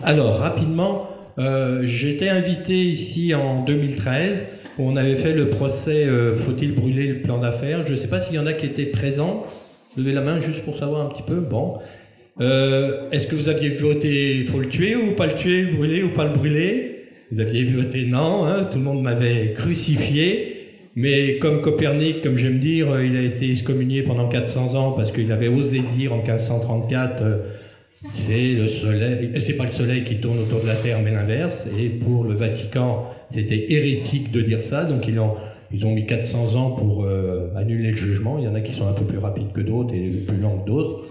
Alors, rapidement, j'étais invité ici en 2013, où on avait fait le procès Faut-il brûler le plan d'affaires. Je ne sais pas s'il y en a qui étaient présents. Levez la main juste pour savoir un petit peu. Bon. Est-ce que vous aviez voté faut le tuer ou pas le tuer, brûler ou pas le brûler? Vous aviez voté non, hein, tout le monde m'avait crucifié. Mais comme Copernic, comme j'aime dire, il a été excommunié pendant 400 ans parce qu'il avait osé dire en 1534 c'est le soleil, c'est pas le soleil qui tourne autour de la Terre, mais l'inverse. Et pour le Vatican, c'était hérétique de dire ça, donc ils ont mis 400 ans pour annuler le jugement. Il y en a qui sont un peu plus rapides que d'autres et plus lents que d'autres.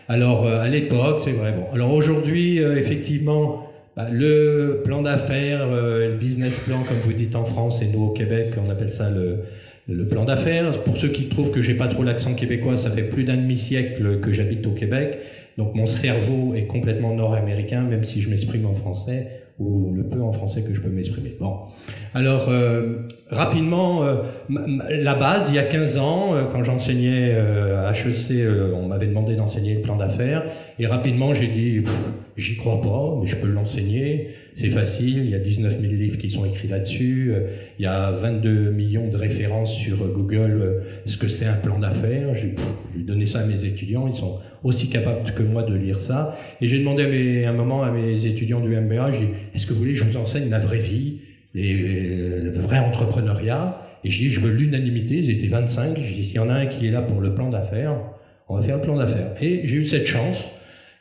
Alors à l'époque, c'est vrai. Bon, alors aujourd'hui, effectivement, le plan d'affaires, le business plan, comme vous dites en France, et nous au Québec, on appelle ça le plan d'affaires. Pour ceux qui trouvent que j'ai pas trop l'accent québécois, ça fait plus d'un demi-siècle que j'habite au Québec. Donc mon cerveau est complètement nord-américain, même si je m'exprime en français, ou le peu en français que je peux m'exprimer. Bon. Alors, rapidement, la base, il y a 15 ans, quand j'enseignais à HEC, on m'avait demandé d'enseigner le plan d'affaires, et rapidement j'ai dit, j'y crois pas, mais je peux l'enseigner, c'est facile, il y a 19 000 livres qui sont écrits là-dessus, il y a 22 millions de références sur Google, ce que c'est un plan d'affaires. J'ai donné ça à mes étudiants, ils sont aussi capables que moi de lire ça, et j'ai demandé à un moment à mes étudiants du MBA, j'ai dit, est-ce que vous voulez que je vous enseigne la vraie vie, le vrai entrepreneuriat? Et je dis, je veux l'unanimité, ils étaient 25, je dis, s'il y en a un qui est là pour le plan d'affaires, on va faire le plan d'affaires. Et j'ai eu cette chance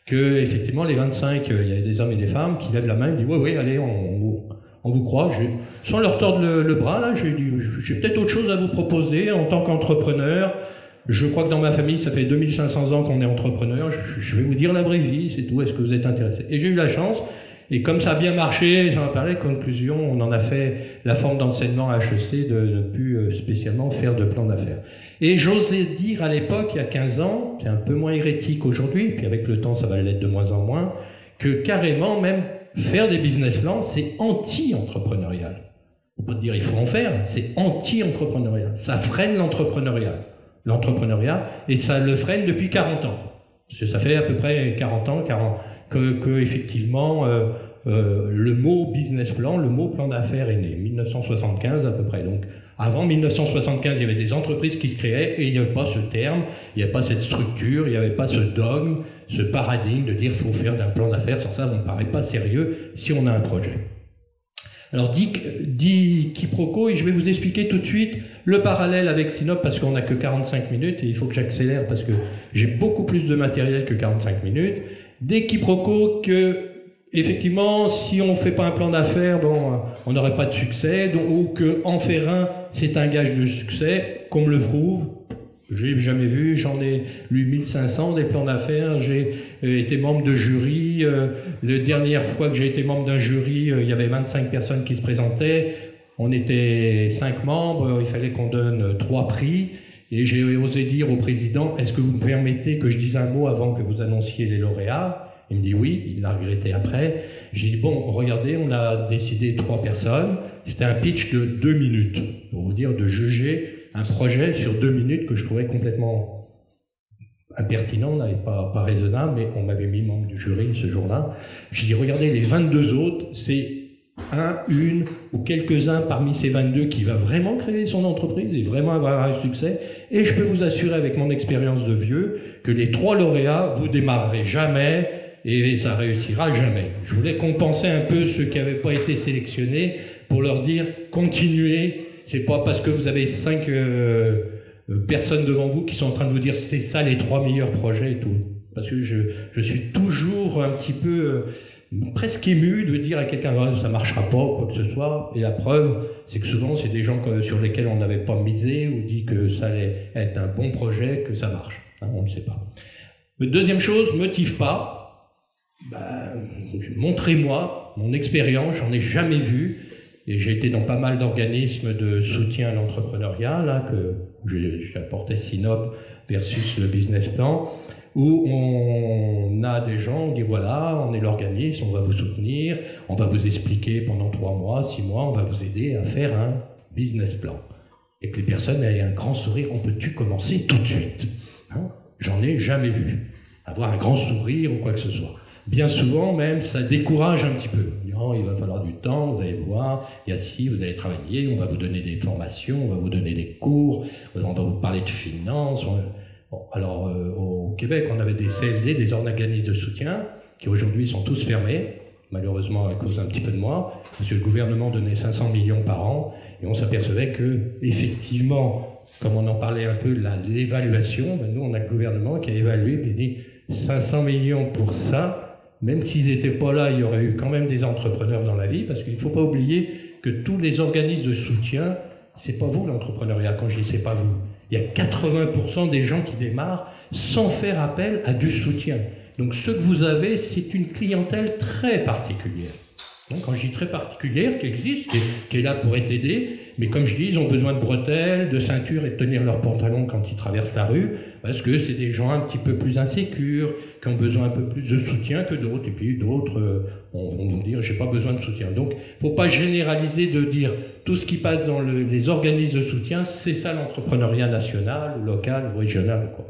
que, effectivement, les 25, il y avait des hommes et des femmes qui lèvent la main et disent, oui, allez, on vous croit. Sans leur tordre le bras, là, j'ai dit, j'ai peut-être autre chose à vous proposer en tant qu'entrepreneur. Je crois que dans ma famille, ça fait 2500 ans qu'on est entrepreneur. Je vais vous dire la vraie vie, c'est tout. Est-ce que vous êtes intéressé? Et j'ai eu la chance. Et comme ça a bien marché, j'en ai parlé, conclusion, on en a fait la forme d'enseignement à HEC de ne plus spécialement faire de plan d'affaires. Et j'osais dire à l'époque, il y a 15 ans, c'est un peu moins hérétique aujourd'hui, puis avec le temps ça va l'être de moins en moins, que carrément même faire des business plans, c'est anti-entrepreneurial. On peut dire il faut en faire, c'est anti-entrepreneurial. Ça freine l'entrepreneuriat, et ça le freine depuis 40 ans. Parce que ça fait à peu près 40 ans que effectivement le mot business plan, le mot plan d'affaires est né, 1975 à peu près. Donc avant 1975, il y avait des entreprises qui se créaient et il n'y avait pas ce terme, il n'y avait pas cette structure, il n'y avait pas ce dogme, ce paradigme de dire qu'il faut faire d'un plan d'affaires. Sans ça, ça ne paraît pas sérieux si on a un projet. Alors dit quiproquo, et je vais vous expliquer tout de suite le parallèle avec Sinop parce qu'on n'a que 45 minutes et il faut que j'accélère parce que j'ai beaucoup plus de matériel que 45 minutes. Des quiproquos que, effectivement, si on ne fait pas un plan d'affaires, bon, on n'aurait pas de succès, donc, ou que en faire un, c'est un gage de succès, qu'on me le prouve. J'ai jamais vu, j'en ai lu 1500 des plans d'affaires, j'ai été membre de jury, la dernière fois que j'ai été membre d'un jury, il y avait 25 personnes qui se présentaient, on était 5 membres, il fallait qu'on donne 3 prix, et j'ai osé dire au président, est-ce que vous me permettez que je dise un mot avant que vous annonciez les lauréats? Il me dit oui, il l'a regretté après. J'ai dit bon, regardez, on a décidé 3 personnes, c'était un pitch de 2 minutes, pour vous dire de juger un projet sur 2 minutes que je trouvais complètement impertinent, pas raisonnable, mais on m'avait mis membre du jury ce jour-là. J'ai dit regardez, les 22 autres, c'est une ou quelques-uns parmi ces 22 qui va vraiment créer son entreprise et vraiment avoir un succès. Et je peux vous assurer avec mon expérience de vieux que les 3 lauréats, vous démarrerez jamais et ça réussira jamais. Je voulais compenser un peu ceux qui n'avaient pas été sélectionnés pour leur dire continuez. C'est pas parce que vous avez 5 personnes devant vous qui sont en train de vous dire c'est ça les 3 meilleurs projets et tout. Parce que je suis toujours un petit peu presque ému de dire à quelqu'un ça marchera pas ou quoi que ce soit, et la preuve c'est que souvent c'est des gens sur lesquels on n'avait pas misé ou dit que ça allait être un bon projet, que ça marche, on ne sait pas. Deuxième chose, motive pas, montrez-moi mon expérience, j'en ai jamais vu, et j'ai été dans pas mal d'organismes de soutien à l'entrepreneuriat là que j'apportais Sinop versus le business plan. où on a des gens, on dit voilà, on est l'organisme, on va vous soutenir, on va vous expliquer pendant 3 mois, 6 mois, on va vous aider à faire un business plan. Et que les personnes aient un grand sourire, on peut-tu commencer tout de suite, hein? J'en ai jamais vu. Avoir un grand sourire ou quoi que ce soit. Bien souvent même, ça décourage un petit peu. Oh, il va falloir du temps, vous allez voir, il y a ci, vous allez travailler, on va vous donner des formations, on va vous donner des cours, on va vous parler de finances. Bon, alors, au Québec, on avait des CLD, des organismes de soutien, qui aujourd'hui sont tous fermés, malheureusement à cause un petit peu de moi, parce que le gouvernement donnait 500 millions par an, et on s'apercevait que, effectivement, comme on en parlait un peu, l'évaluation, ben nous, on a le gouvernement qui a évalué, et dit 500 millions pour ça. Même s'ils n'étaient pas là, il y aurait eu quand même des entrepreneurs dans la vie, parce qu'il ne faut pas oublier que tous les organismes de soutien, c'est pas vous l'entrepreneuriat, quand je dis c'est pas vous. Il y a 80% des gens qui démarrent sans faire appel à du soutien. Donc ce que vous avez, c'est une clientèle très particulière. Donc, quand je dis très particulière, qui existe, qui est là pour être aidée, mais comme je dis, ils ont besoin de bretelles, de ceintures et de tenir leurs pantalons quand ils traversent la rue, parce que c'est des gens un petit peu plus insécures, qui ont besoin un peu plus de soutien que d'autres, et puis d'autres vont dire j'ai pas besoin de soutien. Donc, faut pas généraliser de dire tout ce qui passe dans les organismes de soutien, c'est ça l'entrepreneuriat national, local, régional, quoi.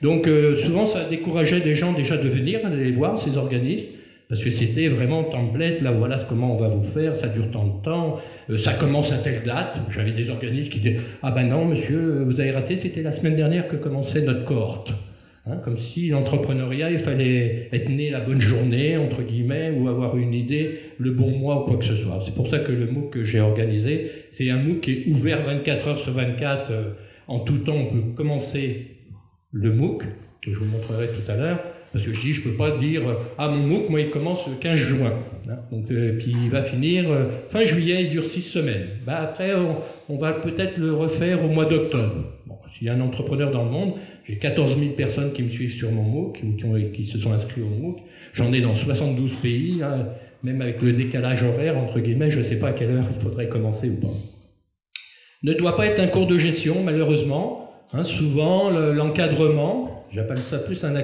Donc, souvent, ça décourageait des gens déjà de venir, d'aller voir ces organismes, parce que c'était vraiment template, là voilà comment on va vous faire, ça dure tant de temps, ça commence à telle date. J'avais des organismes qui disaient « Ah ben non monsieur, vous avez raté, c'était la semaine dernière que commençait notre cohorte ». Hein, comme si l'entrepreneuriat, il fallait être né la bonne journée, entre guillemets, ou avoir une idée, le bon mois ou quoi que ce soit. C'est pour ça que le MOOC que j'ai organisé, c'est un MOOC qui est ouvert 24 heures sur 24, en tout temps on peut commencer le MOOC, que je vous montrerai tout à l'heure. Parce que je dis, je peux pas dire, ah mon MOOC, moi il commence le 15 juin. Hein, donc, puis il va finir fin juillet, il dure 6 semaines. Bah, après, on va peut-être le refaire au mois d'octobre. Bon, s'il y a un entrepreneur dans le monde, j'ai 14 000 personnes qui me suivent sur mon MOOC, qui se sont inscrits au MOOC. J'en ai dans 72 pays, hein, même avec le décalage horaire, entre guillemets, je ne sais pas à quelle heure il faudrait commencer ou pas. Ne doit pas être un cours de gestion, malheureusement. Hein, souvent, l'encadrement, j'appelle ça plus un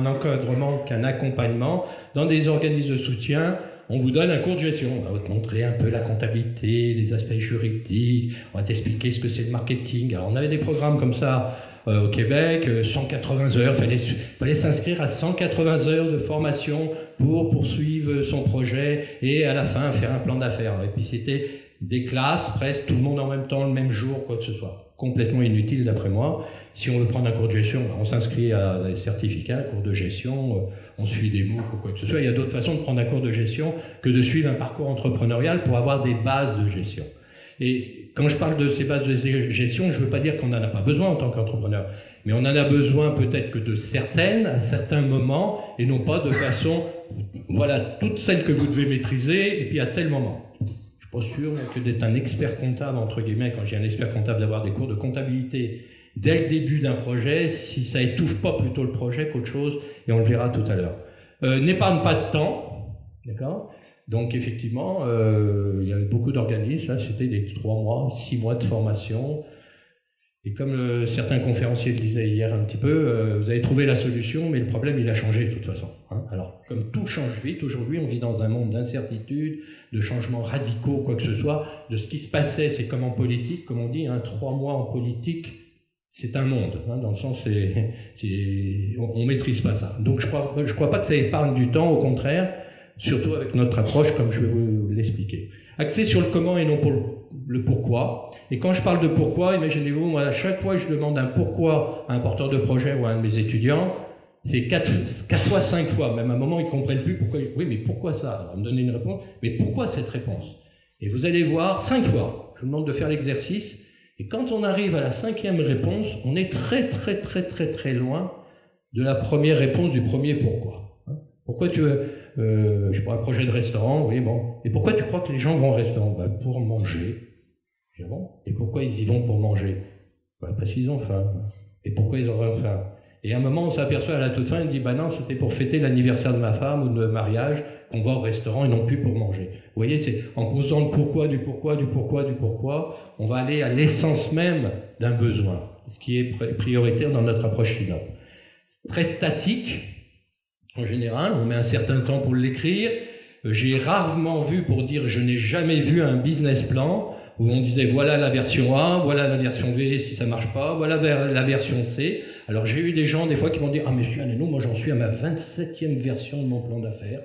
encadrement qu'un accompagnement. Dans des organismes de soutien, on vous donne un cours de gestion. On va vous montrer un peu la comptabilité, les aspects juridiques, on va t'expliquer ce que c'est le marketing. Alors, on avait des programmes comme ça au Québec, 180 heures. Il fallait s'inscrire à 180 heures de formation pour poursuivre son projet et à la fin faire un plan d'affaires. Et puis c'était des classes, presque tout le monde en même temps, le même jour, quoi que ce soit. Complètement inutile d'après moi. Si on veut prendre un cours de gestion, on s'inscrit à des certificats, cours de gestion, on suit des MOOC ou quoi que ce soit. Il y a d'autres façons de prendre un cours de gestion que de suivre un parcours entrepreneurial pour avoir des bases de gestion. Et quand je parle de ces bases de gestion, je ne veux pas dire qu'on n'en a pas besoin en tant qu'entrepreneur, mais on en a besoin peut-être que de certaines, à certains moments, et non pas de façon, voilà, toutes celles que vous devez maîtriser, et puis à tel moment. Je suis pas sûr que d'être un expert comptable, entre guillemets, quand j'ai un expert comptable, d'avoir des cours de comptabilité dès le début d'un projet, si ça étouffe pas plutôt le projet qu'autre chose, et on le verra tout à l'heure. N'épargne pas de temps, d'accord? Donc effectivement, il y avait beaucoup d'organismes, là c'était des 3 mois, 6 mois de formation, et comme certains conférenciers le disaient hier un petit peu, vous avez trouvé la solution, mais le problème il a changé de toute façon. Hein. Alors, comme tout change vite, aujourd'hui on vit dans un monde d'incertitude, de changements radicaux, quoi que ce soit, de ce qui se passait, c'est comme en politique, comme on dit, hein, 3 mois en politique, c'est un monde, hein, dans le sens, on maîtrise pas ça. Donc je crois pas que ça épargne du temps, au contraire, surtout avec notre approche, comme je vais vous l'expliquer. Axé sur le comment et non pour le pourquoi. Et quand je parle de pourquoi, imaginez-vous, moi, à chaque fois que je demande un pourquoi à un porteur de projet ou à un de mes étudiants, c'est 4 fois, 5 fois. Même à un moment, ils comprennent plus pourquoi. Oui, mais pourquoi ça? Alors, on me donne une réponse. Mais pourquoi cette réponse? Et vous allez voir 5 fois. Je vous demande de faire l'exercice. Et quand on arrive à la 5e réponse, on est très loin de la première réponse du premier pourquoi. Hein? Pourquoi tu veux, je prends un projet de restaurant, oui, bon. Et pourquoi tu crois que les gens vont au restaurant? Ben, pour manger. Bon. Et pourquoi ils y vont pour manger? Ben, parce qu'ils ont faim. Et pourquoi ils auraient faim? Et à un moment, on s'aperçoit à la toute fin, il dit, bah non, c'était pour fêter l'anniversaire de ma femme ou de mariage qu'on va au restaurant et non plus pour manger. Vous voyez, c'est en posant le pourquoi, du pourquoi, on va aller à l'essence même d'un besoin, ce qui est prioritaire dans notre approche finale. très statique. En général, on met un certain temps pour l'écrire. J'ai rarement vu, pour dire je n'ai jamais vu un business plan où on disait voilà la version A, voilà la version B si ça marche pas, voilà la version C. Alors j'ai eu des gens des fois qui m'ont dit ah monsieur Aneno, moi j'en suis à ma 27e version de mon plan d'affaires.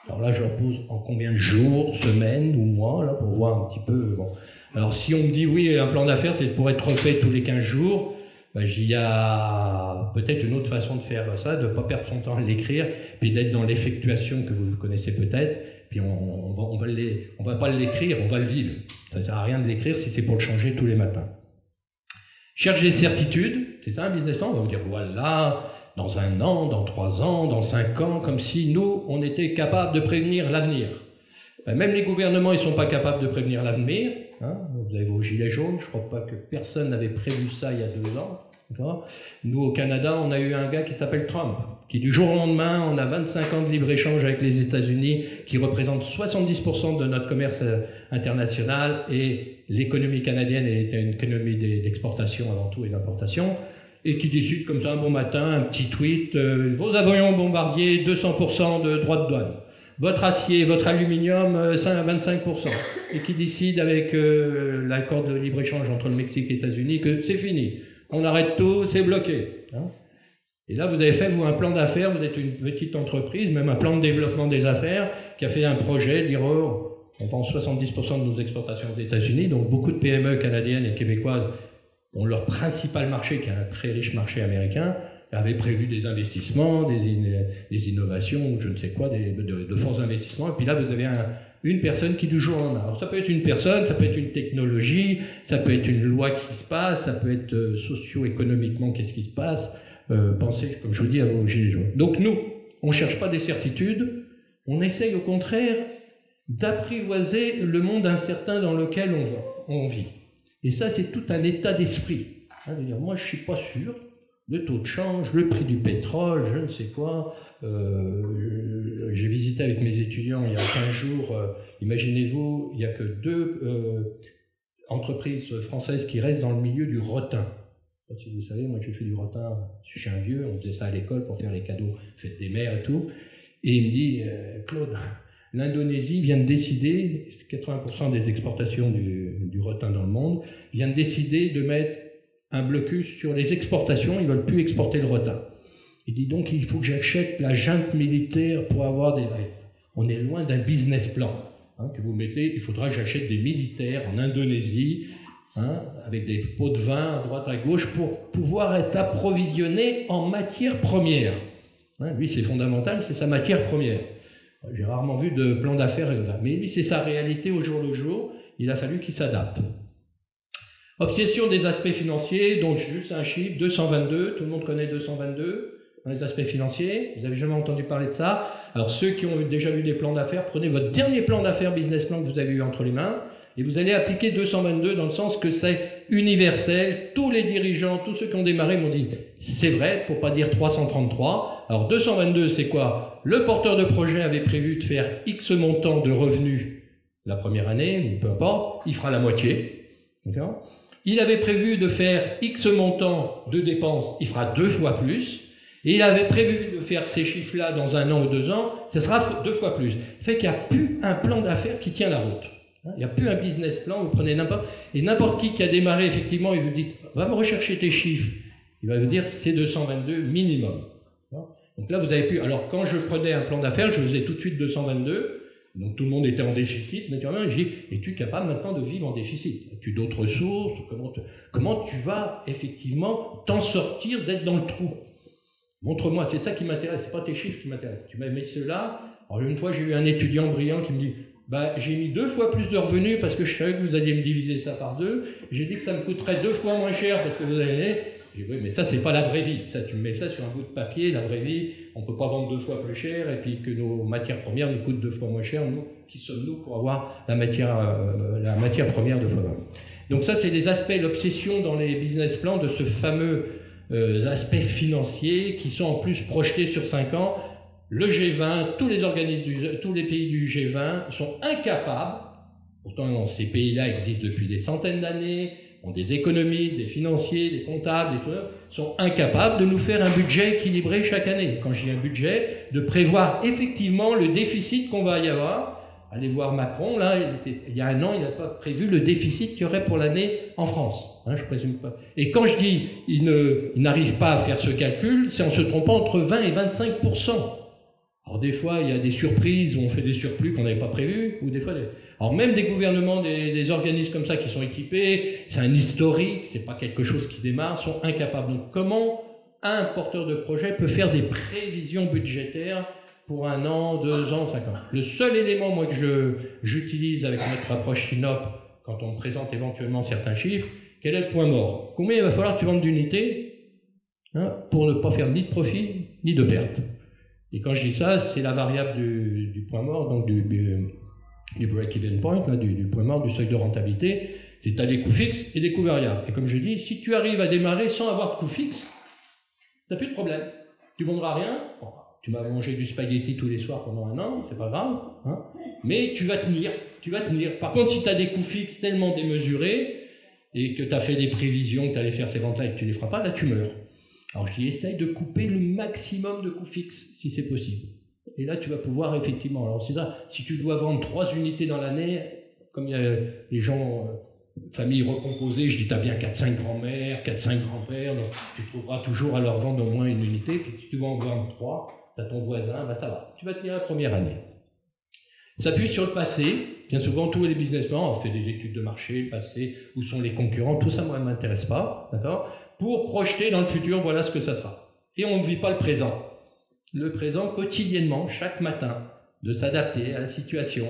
Alors là je leur pose en combien de jours, semaines ou mois là pour voir un petit peu. Bon. Alors si on me dit oui un plan d'affaires c'est pour être refait tous les 15 jours, ben, il y a peut-être une autre façon de faire ça, de ne pas perdre son temps à l'écrire, puis d'être dans l'effectuation que vous connaissez peut-être, puis on va pas l'écrire, on va le vivre. Ça ne sert à rien de l'écrire si c'est pour le changer tous les matins. Cherche des certitudes, c'est ça un business plan, on va vous dire voilà, dans 1 an, dans 3 ans, dans 5 ans, comme si nous, on était capables de prévenir l'avenir. Ben, même les gouvernements, ils ne sont pas capables de prévenir l'avenir. Hein, vous avez vos gilets jaunes, je ne crois pas que personne n'avait prévu ça il y a 2 ans. Nous, au Canada, on a eu un gars qui s'appelle Trump, qui du jour au lendemain, on a 25 ans de libre-échange avec les États-Unis, qui représente 70% de notre commerce international, et l'économie canadienne est une économie d'exportation avant tout et d'importation, et qui décide comme ça un bon matin, un petit tweet, vos avions bombardiers, 200% de droits de douane. Votre acier, votre aluminium, 25%. Et qui décide avec l'accord de libre-échange entre le Mexique et les États-Unis que c'est fini. On arrête tout, c'est bloqué. Hein. Et là, vous avez fait, vous, un plan d'affaires, vous êtes une petite entreprise, même un plan de développement des affaires, qui a fait un projet, dire, oh, on vend 70% de nos exportations aux États-Unis, donc beaucoup de PME canadiennes et québécoises ont leur principal marché, qui est un très riche marché américain, avaient prévu des investissements, des innovations, je ne sais quoi, de forts investissements, et puis là, vous avez une personne qui du jour au lendemain. Alors ça peut être une personne, ça peut être une technologie, ça peut être une loi qui se passe, ça peut être socio-économiquement qu'est-ce qui se passe. Pensez, comme je vous dis, à vos gilets jaunes. Donc nous, on ne cherche pas des certitudes, on essaye au contraire d'apprivoiser le monde incertain dans lequel on vit. Et ça, c'est tout un état d'esprit. Hein, de dire, moi, je suis pas sûr. Le taux de change, le prix du pétrole, je ne sais quoi. J'ai visité avec mes étudiants il y a 15 jours, imaginez-vous, il n'y a que 2 entreprises françaises qui restent dans le milieu du rotin. Si vous savez, moi j'ai fait du rotin, je suis un vieux, on faisait ça à l'école pour faire les cadeaux, fête des mères et tout. Et il me dit, Claude, l'Indonésie vient de décider, 80% des exportations du rotin dans le monde, vient de décider de mettre un blocus sur les exportations, ils ne veulent plus exporter le rotin. Il dit donc il faut que j'achète la junte militaire pour avoir des règles. On est loin d'un business plan hein, que vous mettez, il faudra que j'achète des militaires en Indonésie, hein, avec des pots de vin à droite à gauche pour pouvoir être approvisionné en matière première. Hein, lui c'est fondamental, c'est sa matière première. J'ai rarement vu de plan d'affaires là, mais lui c'est sa réalité au jour le jour, il a fallu qu'il s'adapte. Obsession des aspects financiers, donc juste un chiffre, 222, tout le monde connaît 222, dans les aspects financiers, vous avez jamais entendu parler de ça. Alors ceux qui ont déjà vu des plans d'affaires, prenez votre dernier plan d'affaires, business plan que vous avez eu entre les mains, et vous allez appliquer 222 dans le sens que c'est universel, tous les dirigeants, tous ceux qui ont démarré m'ont dit, c'est vrai, pour pas dire 333. Alors 222 c'est quoi? Le porteur de projet avait prévu de faire X montant de revenus la première année, ou peu importe, il fera la moitié, d'accord? Il avait prévu de faire X montant de dépenses, il fera 2 fois plus. Et il avait prévu de faire ces chiffres-là dans 1 an ou 2 ans, ce sera 2 fois plus. Ça fait qu'il n'y a plus un plan d'affaires qui tient la route. Il n'y a plus un business plan, vous prenez n'importe... Et n'importe qui a démarré, effectivement, il vous dit, va me rechercher tes chiffres. Il va vous dire, c'est 222 minimum. Donc là, vous avez pu... Alors, quand je prenais un plan d'affaires, je faisais tout de suite 222. Donc tout le monde était en déficit, naturellement, et je dis, es-tu capable maintenant de vivre en déficit? As-tu d'autres ressources? Comment tu vas effectivement t'en sortir d'être dans le trou? Montre-moi, c'est ça qui m'intéresse, c'est pas tes chiffres qui m'intéressent. Tu m'as mis ceux-là. Alors une fois, j'ai eu un étudiant brillant qui me dit, j'ai mis 2 fois plus de revenus parce que je savais que vous alliez me diviser ça par 2. J'ai dit que ça me coûterait 2 fois moins cher parce que vous allez... J'ai dit, oui, mais ça, c'est pas la vraie vie. Ça, tu me mets ça sur un bout de papier, la vraie vie, on peut pas vendre 2 fois plus cher et puis que nos matières premières nous coûtent 2 fois moins cher. Nous, qui sommes-nous pour avoir la matière première 2 fois moins? Donc ça, c'est les aspects, l'obsession dans les business plans de ce fameux aspects financiers qui sont en plus projetés sur 5 ans. Le G20, tous les pays du G20 sont incapables, pourtant ces pays-là existent depuis des centaines d'années, ont des économistes, des financiers, des comptables, des trucs, sont incapables de nous faire un budget équilibré chaque année. Quand je dis un budget, de prévoir effectivement le déficit qu'on va y avoir. Allez voir Macron, là, il y a un an, il n'a pas prévu le déficit qu'il y aurait pour l'année en France. Je présume pas. Et quand je dis il n'arrive pas à faire ce calcul, c'est en se trompant entre 20 et 25%. Alors des fois, il y a des surprises où on fait des surplus qu'on n'avait pas prévus, ou des fois... Alors même des gouvernements, des organismes comme ça qui sont équipés, c'est un historique, c'est pas quelque chose qui démarre, sont incapables. Donc comment un porteur de projet peut faire des prévisions budgétaires pour 1 an, 2 ans, 5 ans? Le seul élément, moi, que j'utilise avec notre approche SYNOP, quand on me présente éventuellement certains chiffres, quel est le point mort? Combien il va falloir que tu vendes d'unités pour ne pas faire ni de profit, ni de perte? Et quand je dis ça, c'est la variable du point mort, donc du break-even point, du point mort, du seuil de rentabilité. C'est tu as des coûts fixes et des coûts variables. Et comme je dis, si tu arrives à démarrer sans avoir de coûts fixes, tu n'as plus de problème. Tu ne vendras rien. Bon, tu m'as mangé du spaghetti tous les soirs pendant 1 an, c'est pas grave, mais tu vas tenir. Par contre, si tu as des coûts fixes tellement démesurés et que tu as fait des prévisions que tu allais faire ces ventes-là et que tu ne les feras pas, là tu meurs. Alors je dis, essaye de couper le maximum de coûts fixes, si c'est possible. Et là, tu vas pouvoir effectivement... Alors c'est ça, si tu dois vendre 3 unités dans l'année, comme il y a les gens, familles recomposées, je dis, tu as bien 4-5 grands-mères, 4-5 grands-pères, donc tu trouveras toujours à leur vendre au moins 1 unité, et si tu vas en vendre 3, tu as ton voisin, ça va. Tu vas tenir la première année. S'appuie sur le passé. Bien souvent, tous les businessmen, on fait des études de marché, le passé, où sont les concurrents, tout ça, moi, ne m'intéresse pas, d'accord? Pour projeter dans le futur, voilà ce que ça sera. Et on ne vit pas le présent. Le présent, quotidiennement, chaque matin, de s'adapter à la situation.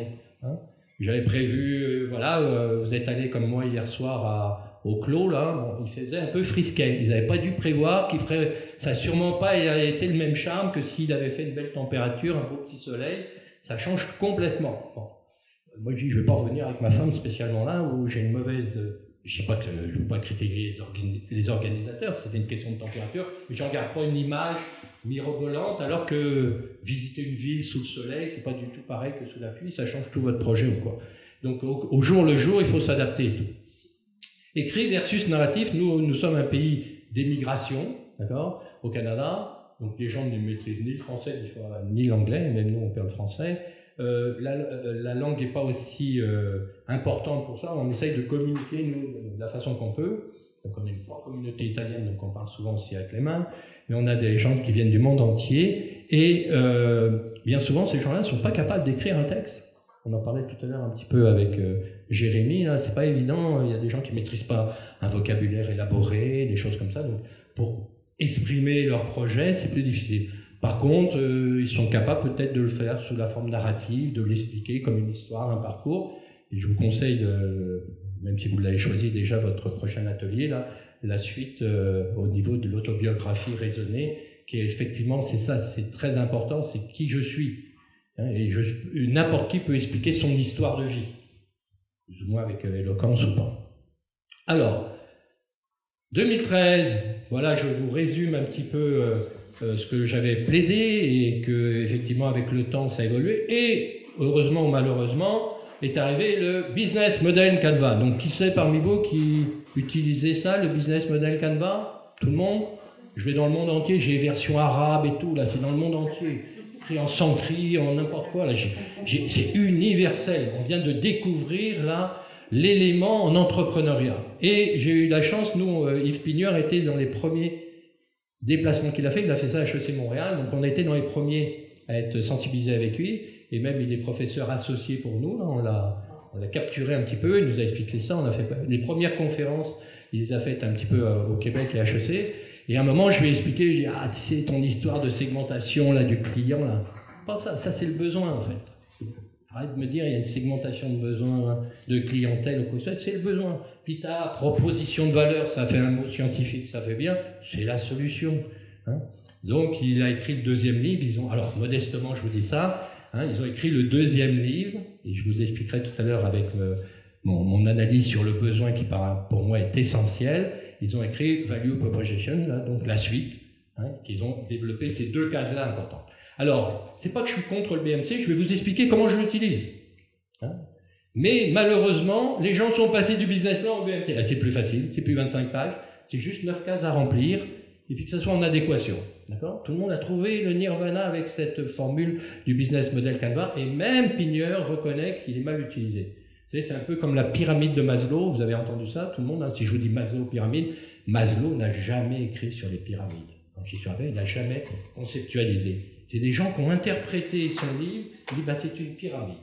J'avais prévu, vous êtes allé comme moi hier soir au Clos, là, il faisait un peu frisquet. Ils n'avaient pas dû prévoir qu'il ferait, ça n'a sûrement pas été le même charme que s'il avait fait une belle température, un beau petit soleil. Ça change complètement. Bon. Moi, je dis, je ne vais pas revenir avec ma femme spécialement là, où j'ai une mauvaise... Je ne sais pas que je ne veux pas critiquer les organisateurs, c'était une question de température, mais je n'en garde pas une image mirobolante, alors que visiter une ville sous le soleil, c'est pas du tout pareil que sous la pluie, ça change tout votre projet ou quoi. Donc au jour le jour, il faut s'adapter et tout. Écrit versus narratif, nous sommes un pays d'émigration, d'accord, au Canada, donc les gens ne maîtrisent ni le français ni l'anglais, même nous on parle français. La langue n'est pas aussi importante pour ça, on essaye de communiquer nous, de la façon qu'on peut. Donc on est une forte communauté italienne, donc on parle souvent aussi avec les mains, mais on a des gens qui viennent du monde entier, et bien souvent ces gens-là ne sont pas capables d'écrire un texte. On en parlait tout à l'heure un petit peu avec Jérémy, là, c'est pas évident, il y a des gens qui ne maîtrisent pas un vocabulaire élaboré, des choses comme ça, donc pour exprimer leur projet, c'est plus difficile. Par contre, ils sont capables peut-être de le faire sous la forme narrative, de l'expliquer comme une histoire, un parcours. Et je vous conseille, même si vous l'avez choisi déjà, votre prochain atelier, là, la suite au niveau de l'autobiographie raisonnée, qui est effectivement, c'est ça, c'est très important, c'est qui je suis. Et n'importe qui peut expliquer son histoire de vie, plus ou moins avec éloquence ou pas. Alors, 2013, voilà, je vous résume un petit peu ce que j'avais plaidé et que, effectivement, avec le temps, ça a évolué. Et, heureusement ou malheureusement, est arrivé le Business Model Canva. Donc, qui sait parmi vous qui utilisait ça, le Business Model Canva? Tout le monde? Je vais dans le monde entier, j'ai version arabe et tout, là, c'est dans le monde entier. En sanskrit, en n'importe quoi, là, c'est universel. On vient de découvrir, là, l'élément en entrepreneuriat. Et j'ai eu la chance, nous, Yves Pigneur était dans les premiers déplacements qu'il a fait ça à HEC Montréal, donc on a été dans les premiers à être sensibilisés avec lui, et même il est professeur associé pour nous, là, on l'a capturé un petit peu, il nous a expliqué ça, on a fait les premières conférences, il les a faites un petit peu au Québec et à HEC, et à un moment je lui ai expliqué, je lui ai dit, tu sais, ton histoire de segmentation là, du client, là, pas ça c'est le besoin en fait. Arrête de me dire, il y a une segmentation de besoin, de clientèle ou quoi que ce soit, c'est le besoin. Puis ta proposition de valeur, ça fait un mot scientifique, ça fait bien, c'est la solution. Donc il a écrit le 2e livre, alors modestement je vous dis ça, ils ont écrit le 2e livre, et je vous expliquerai tout à l'heure avec mon analyse sur le besoin qui pour moi est essentiel. Ils ont écrit Value Proposition, là, donc la suite, qu'ils ont développé ces 2 cases-là importantes. Alors, c'est pas que je suis contre le BMC, je vais vous expliquer comment je l'utilise. Mais malheureusement, les gens sont passés du business plan au BMC. Là, c'est plus facile, c'est plus 25 pages, c'est juste 9 cases à remplir, et puis que ça soit en adéquation. D'accord ? Tout le monde a trouvé le nirvana avec cette formule du business model Canva, et même Pigneur reconnaît qu'il est mal utilisé. Vous savez, c'est un peu comme la pyramide de Maslow, vous avez entendu ça, tout le monde, hein, si je vous dis Maslow, pyramide, Maslow n'a jamais écrit sur les pyramides. Quand j'y suis arrivé, il n'a jamais conceptualisé. C'est des gens qui ont interprété son livre, ils disent, c'est une pyramide.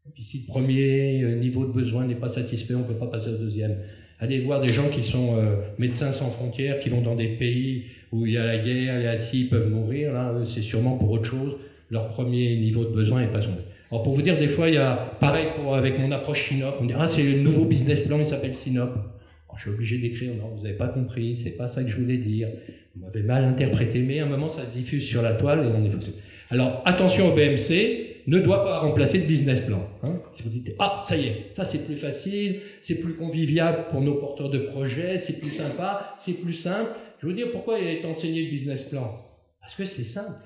Et puis si le premier niveau de besoin n'est pas satisfait, on ne peut pas passer au deuxième. Allez voir des gens qui sont médecins sans frontières, qui vont dans des pays où il y a la guerre, et assis, ils peuvent mourir, là, c'est sûrement pour autre chose. Leur premier niveau de besoin n'est pas son. Alors pour vous dire, des fois, il y a, pareil avec mon approche Synop, on me dit, c'est le nouveau business plan, il s'appelle Synop. Alors, je suis obligé d'écrire, non, vous n'avez pas compris, c'est pas ça que je voulais dire. Vous m'avez mal interprété, mais à un moment, ça se diffuse sur la toile et on est foutu. Alors, attention au BMC, ne doit pas remplacer le business plan. Hein. Si vous dites, ça y est, ça c'est plus facile, c'est plus convivial pour nos porteurs de projets, c'est plus sympa, c'est plus simple. Je vais vous dire pourquoi il a été enseigné le business plan. Parce que c'est simple.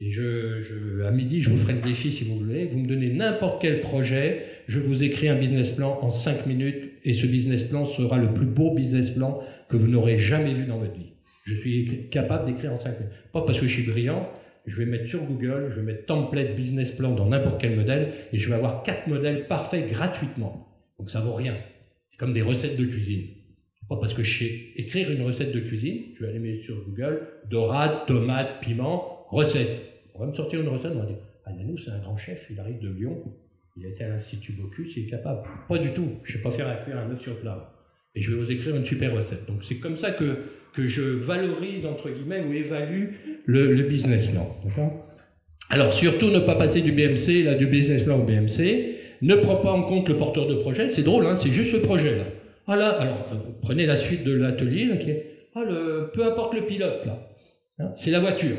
Et à midi, je vous ferai le défi si vous voulez. Vous me donnez n'importe quel projet, je vous écris un business plan en 5 minutes, et ce business plan sera le plus beau business plan que vous n'aurez jamais vu dans votre vie. Je suis capable d'écrire en 5 minutes. Pas parce que je suis brillant. Je vais mettre sur Google, je vais mettre template business plan dans n'importe quel modèle, et je vais avoir 4 modèles parfaits gratuitement. Donc ça vaut rien. C'est comme des recettes de cuisine. Pas parce que je sais écrire une recette de cuisine, je vais aller mettre sur Google, dorade, tomate, piment, recette. On va me sortir une recette, on va dire, Nanou, c'est un grand chef, il arrive de Lyon, il a été à l'Institut Bocuse, il est capable. Pas du tout, je ne sais pas faire cuire un œuf sur plat. Et je vais vous écrire une super recette. Donc c'est comme ça que je valorise, entre guillemets, ou évalue le business plan. D'accord ? Alors surtout ne pas passer du BMC, du business plan au BMC, ne prends pas en compte le porteur de projet, c'est drôle, hein, c'est juste le projet là. Alors prenez la suite de l'atelier, là, qui est, peu importe le pilote là, hein, c'est la voiture.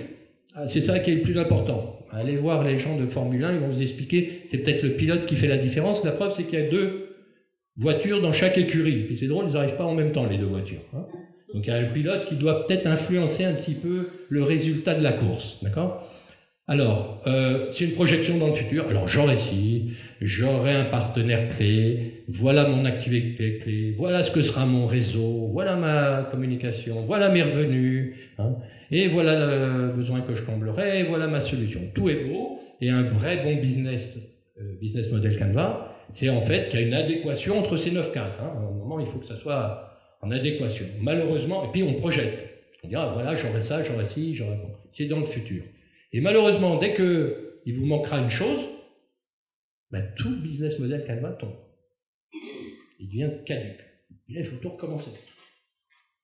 C'est ça qui est le plus important. Allez voir les gens de Formule 1, ils vont vous expliquer, c'est peut-être le pilote qui fait la différence. La preuve, c'est qu'il y a 2 voitures dans chaque écurie. Et c'est drôle, ils n'arrivent pas en même temps, les 2 voitures. Hein. Donc il y a un pilote qui doit peut-être influencer un petit peu le résultat de la course. D'accord ? Alors, c'est une projection dans le futur. Alors j'aurai un partenaire clé, voilà mon activité clé, voilà ce que sera mon réseau, voilà ma communication, voilà mes revenus, hein, et voilà le besoin que je comblerai, et voilà ma solution. Tout est beau, et un vrai bon business model Canva, c'est en fait qu'il y a une adéquation entre ces 9 cases. Hein. À un moment, il faut que ça soit en adéquation. Malheureusement, et puis on projette. On dit, voilà, j'aurai ça, j'aurai ci, j'aurai bon. C'est dans le futur. Et malheureusement, dès qu'il vous manquera une chose, tout le business model Canva tombe. Il devient caduc. Et là, il faut tout recommencer.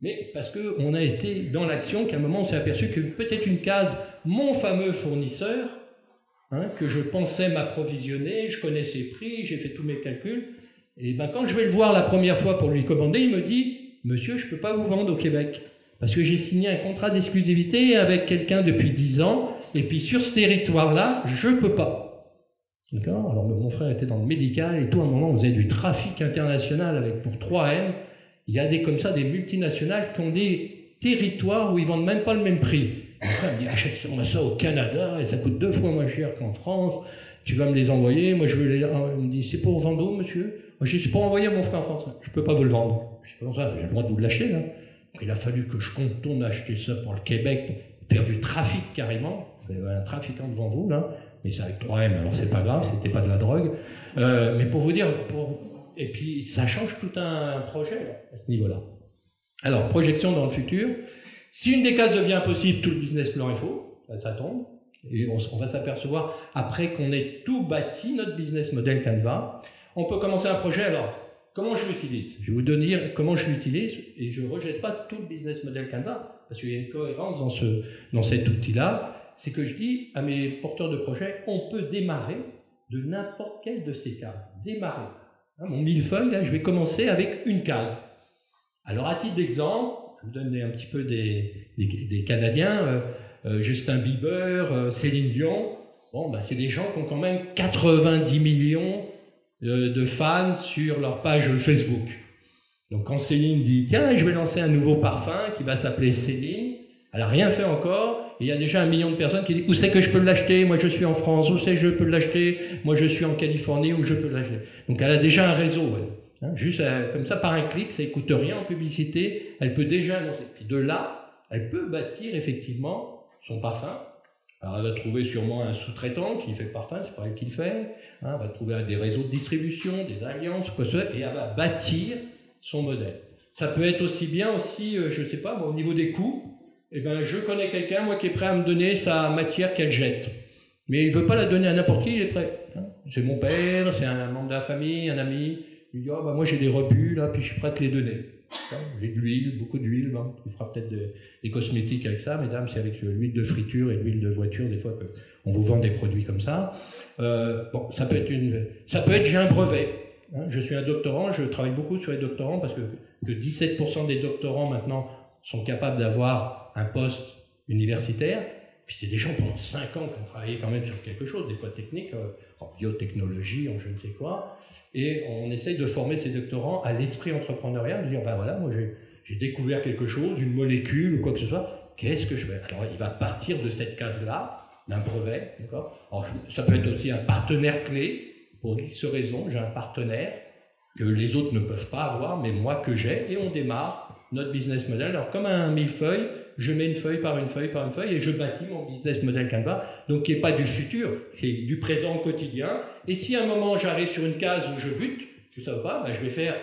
Mais parce qu'on a été dans l'action qu'à un moment, on s'est aperçu que peut-être une case, mon fameux fournisseur, hein, que je pensais m'approvisionner, je connais ses prix, j'ai fait tous mes calculs, et quand je vais le voir la première fois pour lui commander, il me dit, monsieur, je ne peux pas vous vendre au Québec. Parce que j'ai signé un contrat d'exclusivité avec quelqu'un depuis 10 ans, et puis sur ce territoire-là, je ne peux pas. D'accord ? Alors mon frère était dans le médical, et tout, à un moment, on faisait du trafic international pour 3M. Il y a comme ça des multinationales qui ont des territoires où ils ne vendent même pas le même prix. Mon frère me dit, achète-moi ça au Canada, et ça coûte 2 fois moins cher qu'en France, tu vas me les envoyer, moi je veux les... Il me dit, c'est pour vendre où, monsieur ? Je dis, c'est pour envoyer à mon frère en France, je ne peux pas vous le vendre. Je dis, comment ça, j'ai le droit de vous l'acheter, là ? Il a fallu que je contourne acheter ça pour le Québec, pour faire du trafic carrément. Vous avez un trafiquant devant vous, là, mais c'est avec 3M, alors c'est pas grave, c'était pas de la drogue. Mais pour vous dire, et puis ça change tout un projet là, à ce niveau-là. Alors, projection dans le futur. Si une des cases devient impossible, tout le business plan est faux, ça tombe. Et on va s'apercevoir, après qu'on ait tout bâti, notre business model Canva, on peut commencer un projet. Alors, comment je l'utilise ? Je vais vous donner comment je l'utilise, et je ne rejette pas tout le business model Canva, parce qu'il y a une cohérence dans cet outil-là. C'est que je dis à mes porteurs de projet, on peut démarrer de n'importe quelle de ces cases. Démarrer. Hein, mon millefeuille, là, je vais commencer avec une case. Alors, à titre d'exemple, je vous donne un petit peu des Canadiens, Justin Bieber, Céline Dion. Bon, c'est des gens qui ont quand même 90 millions de fans sur leur page Facebook. Donc quand Céline dit « Tiens, je vais lancer un nouveau parfum qui va s'appeler Céline », elle n'a rien fait encore, et il y a déjà 1 million de personnes qui disent où c'est que je peux l'acheter, moi je suis en France, où c'est que je peux l'acheter, moi je suis en Californie, où je peux l'acheter. Donc elle a déjà un réseau, juste comme ça par un clic, ça ne coûte rien en publicité, elle peut déjà annoncer. Puis de là, elle peut bâtir effectivement son parfum. Alors elle va trouver sûrement un sous-traitant qui fait le parfum, c'est pas elle qui le fait, elle va trouver des réseaux de distribution, des alliances, quoi que ce soit, et elle va bâtir son modèle. Ça peut être aussi bien aussi, je sais pas, au niveau des coûts, je connais quelqu'un, moi, qui est prêt à me donner sa matière qu'elle jette. Mais il veut pas la donner à n'importe qui, il est prêt. C'est mon père, c'est un membre de la famille, un ami. Il dit, moi j'ai des rebus, là, puis je suis prêt à te les donner. J'ai de l'huile, beaucoup d'huile, il fera peut-être des cosmétiques avec ça, mesdames, c'est avec l'huile de friture et l'huile de voiture, des fois, qu'on vous vend des produits comme ça. Ça peut être, j'ai un brevet. Je suis un doctorant, je travaille beaucoup sur les doctorants parce que 17% des doctorants maintenant sont capables d'avoir un poste universitaire. Puis c'est des gens pendant 5 ans qui ont travaillé quand même sur quelque chose, des fois techniques, en biotechnologie, en je ne sais quoi. Et on essaye de former ces doctorants à l'esprit entrepreneurial, de dire, voilà, moi j'ai découvert quelque chose, une molécule ou quoi que ce soit, qu'est-ce que je fais? Alors il va partir de cette case-là, d'un brevet, d'accord? Alors ça peut être aussi un partenaire clé. Pour X raisons, j'ai un partenaire que les autres ne peuvent pas avoir, mais moi que j'ai, et on démarre notre business model. Alors comme un millefeuille, je mets une feuille par une feuille par une feuille, et je bâtis mon business model Canva, donc qui n'est pas du futur, c'est du présent au quotidien. Et si à un moment j'arrive sur une case où je bute, que ça va pas, je vais faire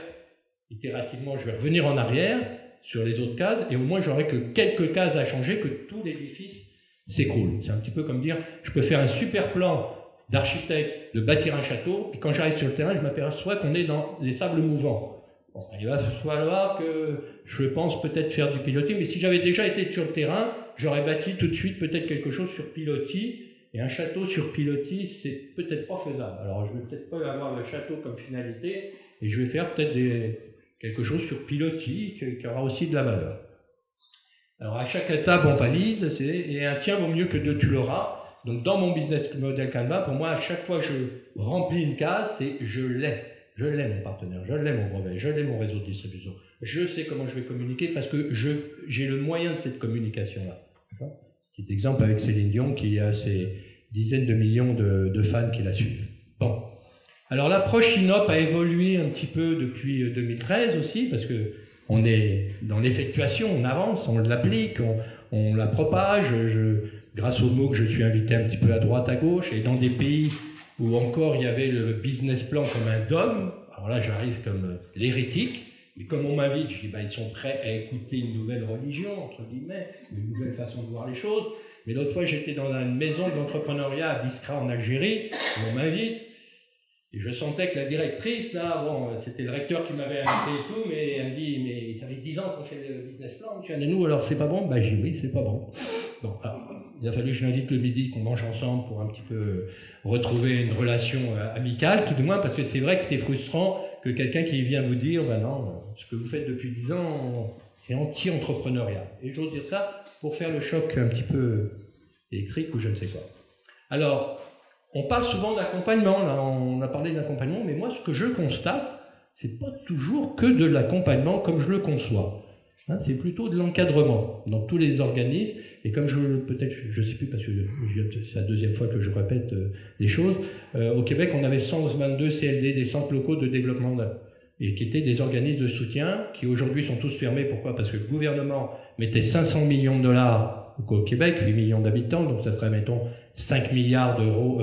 itérativement, je vais revenir en arrière sur les autres cases, et au moins j'aurai que quelques cases à changer, que tout l'édifice s'écroule. C'est un petit peu comme dire, je peux faire un super plan d'architecte de bâtir un château, et quand j'arrive sur le terrain, je m'aperçois qu'on est dans les sables mouvants. Il va falloir que je pense peut-être faire du pilotis, mais si j'avais déjà été sur le terrain, j'aurais bâti tout de suite peut-être quelque chose sur pilotis, et un château sur pilotis, c'est peut-être pas faisable. Alors je vais peut-être pas avoir le château comme finalité, et je vais faire peut-être quelque chose sur pilotis qui aura aussi de la valeur. Alors à chaque étape, on valide, et un tien vaut mieux que deux, tu l'auras. Donc dans mon business model Canva, pour moi, à chaque fois que je remplis une case, c'est je l'ai mon partenaire, je l'ai mon brevet, je l'ai mon réseau de distribution, je sais comment je vais communiquer parce que j'ai le moyen de cette communication-là. Petit exemple avec Céline Dion qui a ses dizaines de millions de fans qui la suivent. Bon. Alors l'approche Sinop a évolué un petit peu depuis 2013 aussi parce que on est dans l'effectuation, on avance, on l'applique, on la propage. Grâce aux mots que je suis invité un petit peu à droite, à gauche, et dans des pays où encore il y avait le business plan comme un dogme, alors là j'arrive comme l'hérétique, et comme on m'invite, je dis ils sont prêts à écouter une nouvelle religion, entre guillemets, une nouvelle façon de voir les choses. Mais l'autre fois j'étais dans une maison d'entrepreneuriat à Biskra en Algérie, où on m'invite, et je sentais que la directrice, là, c'était le recteur qui m'avait invité et tout, mais elle me dit, mais ça fait 10 ans qu'on fait le business plan, tu viens de nous, alors c'est pas bon? Je dis oui, c'est pas bon. Bon, alors, il a fallu que je l'invite le midi, qu'on mange ensemble pour un petit peu retrouver une relation amicale, tout du moins, parce que c'est vrai que c'est frustrant que quelqu'un qui vient vous dire, non, ce que vous faites depuis 10 ans, c'est anti-entrepreneurial. Et j'ose dire ça pour faire le choc un petit peu électrique ou je ne sais quoi. Alors, on parle souvent d'accompagnement, là, on a parlé d'accompagnement, mais moi, ce que je constate, c'est pas toujours que de l'accompagnement comme je le conçois. C'est plutôt de l'encadrement dans tous les organismes, et comme je sais plus parce que c'est la deuxième fois que je répète les choses, au Québec, on avait 122 CLD, des centres locaux de développement, et qui étaient des organismes de soutien, qui aujourd'hui sont tous fermés. Pourquoi? Parce que le gouvernement mettait 500 millions de dollars au Québec, 8 millions d'habitants, donc ça serait, mettons, 5 milliards d'euros,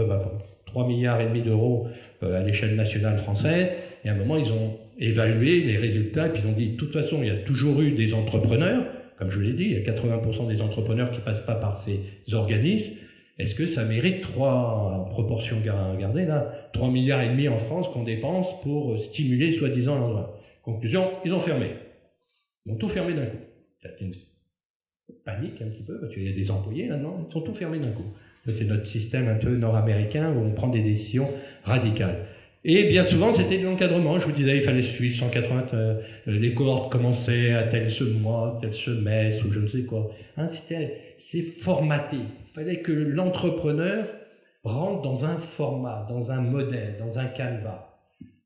3 milliards et demi d'euros à l'échelle nationale française, et à un moment, ils ont évalué les résultats, et puis ils ont dit, de toute façon, il y a toujours eu des entrepreneurs, comme je vous l'ai dit, il y a 80% des entrepreneurs qui passent pas par ces organismes. Est-ce que ça mérite en proportion gardée, là, 3 milliards et demi en France qu'on dépense pour stimuler soi-disant l'endroit? Conclusion, ils ont fermé. Ils ont tout fermé d'un coup. C'est une panique un petit peu, parce qu'il y a des employés là-dedans, ils ont tout fermé d'un coup. C'est notre système un peu nord-américain où on prend des décisions radicales. Et bien souvent, c'était de l'encadrement. Je vous disais, il fallait suivre 180, les cohortes commençaient à tel ce mois, tel semestre, ou je ne sais quoi. C'est formaté. Il fallait que l'entrepreneur rentre dans un format, dans un modèle, dans un canevas.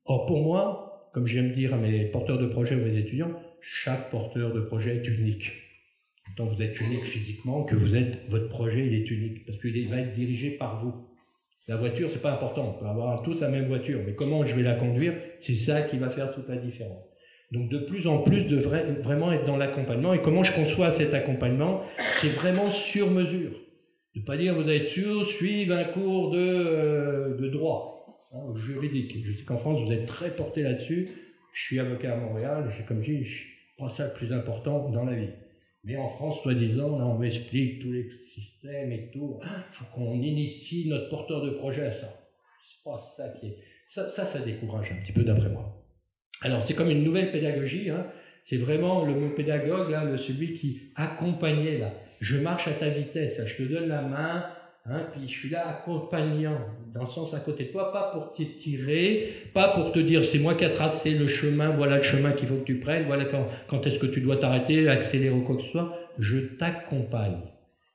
Or, pour moi, comme j'aime dire à mes porteurs de projet ou mes étudiants, chaque porteur de projet est unique. tant que vous êtes unique physiquement, que votre projet il est unique, parce qu'il va être dirigé par vous. La voiture, c'est pas important, on peut avoir tous la même voiture, mais comment je vais la conduire, c'est ça qui va faire toute la différence. Donc de plus en plus de vraiment être dans l'accompagnement, et comment je conçois cet accompagnement, c'est vraiment sur mesure. De pas dire vous allez suivre un cours de droit, hein, juridique. Je sais qu'en France vous êtes très porté là-dessus. Je suis avocat à Montréal, comme je dis, je pense ça le plus important dans la vie. Mais en France, soi-disant, là, on m'explique tous les systèmes et tout. Il faut qu'on initie notre porteur de projet à ça. C'est pas ça qui est. Ça décourage un petit peu d'après moi. Alors, c'est comme une nouvelle pédagogie. Hein. C'est vraiment le mot pédagogue, là, celui qui accompagnait, là. Je marche à ta vitesse, je te donne la main, hein, puis je suis là accompagnant, dans le sens à côté de toi, pas pour t'étirer, pas pour te dire c'est moi qui ai tracé le chemin, voilà le chemin qu'il faut que tu prennes, voilà quand est-ce que tu dois t'arrêter, accélérer ou quoi que ce soit, je t'accompagne.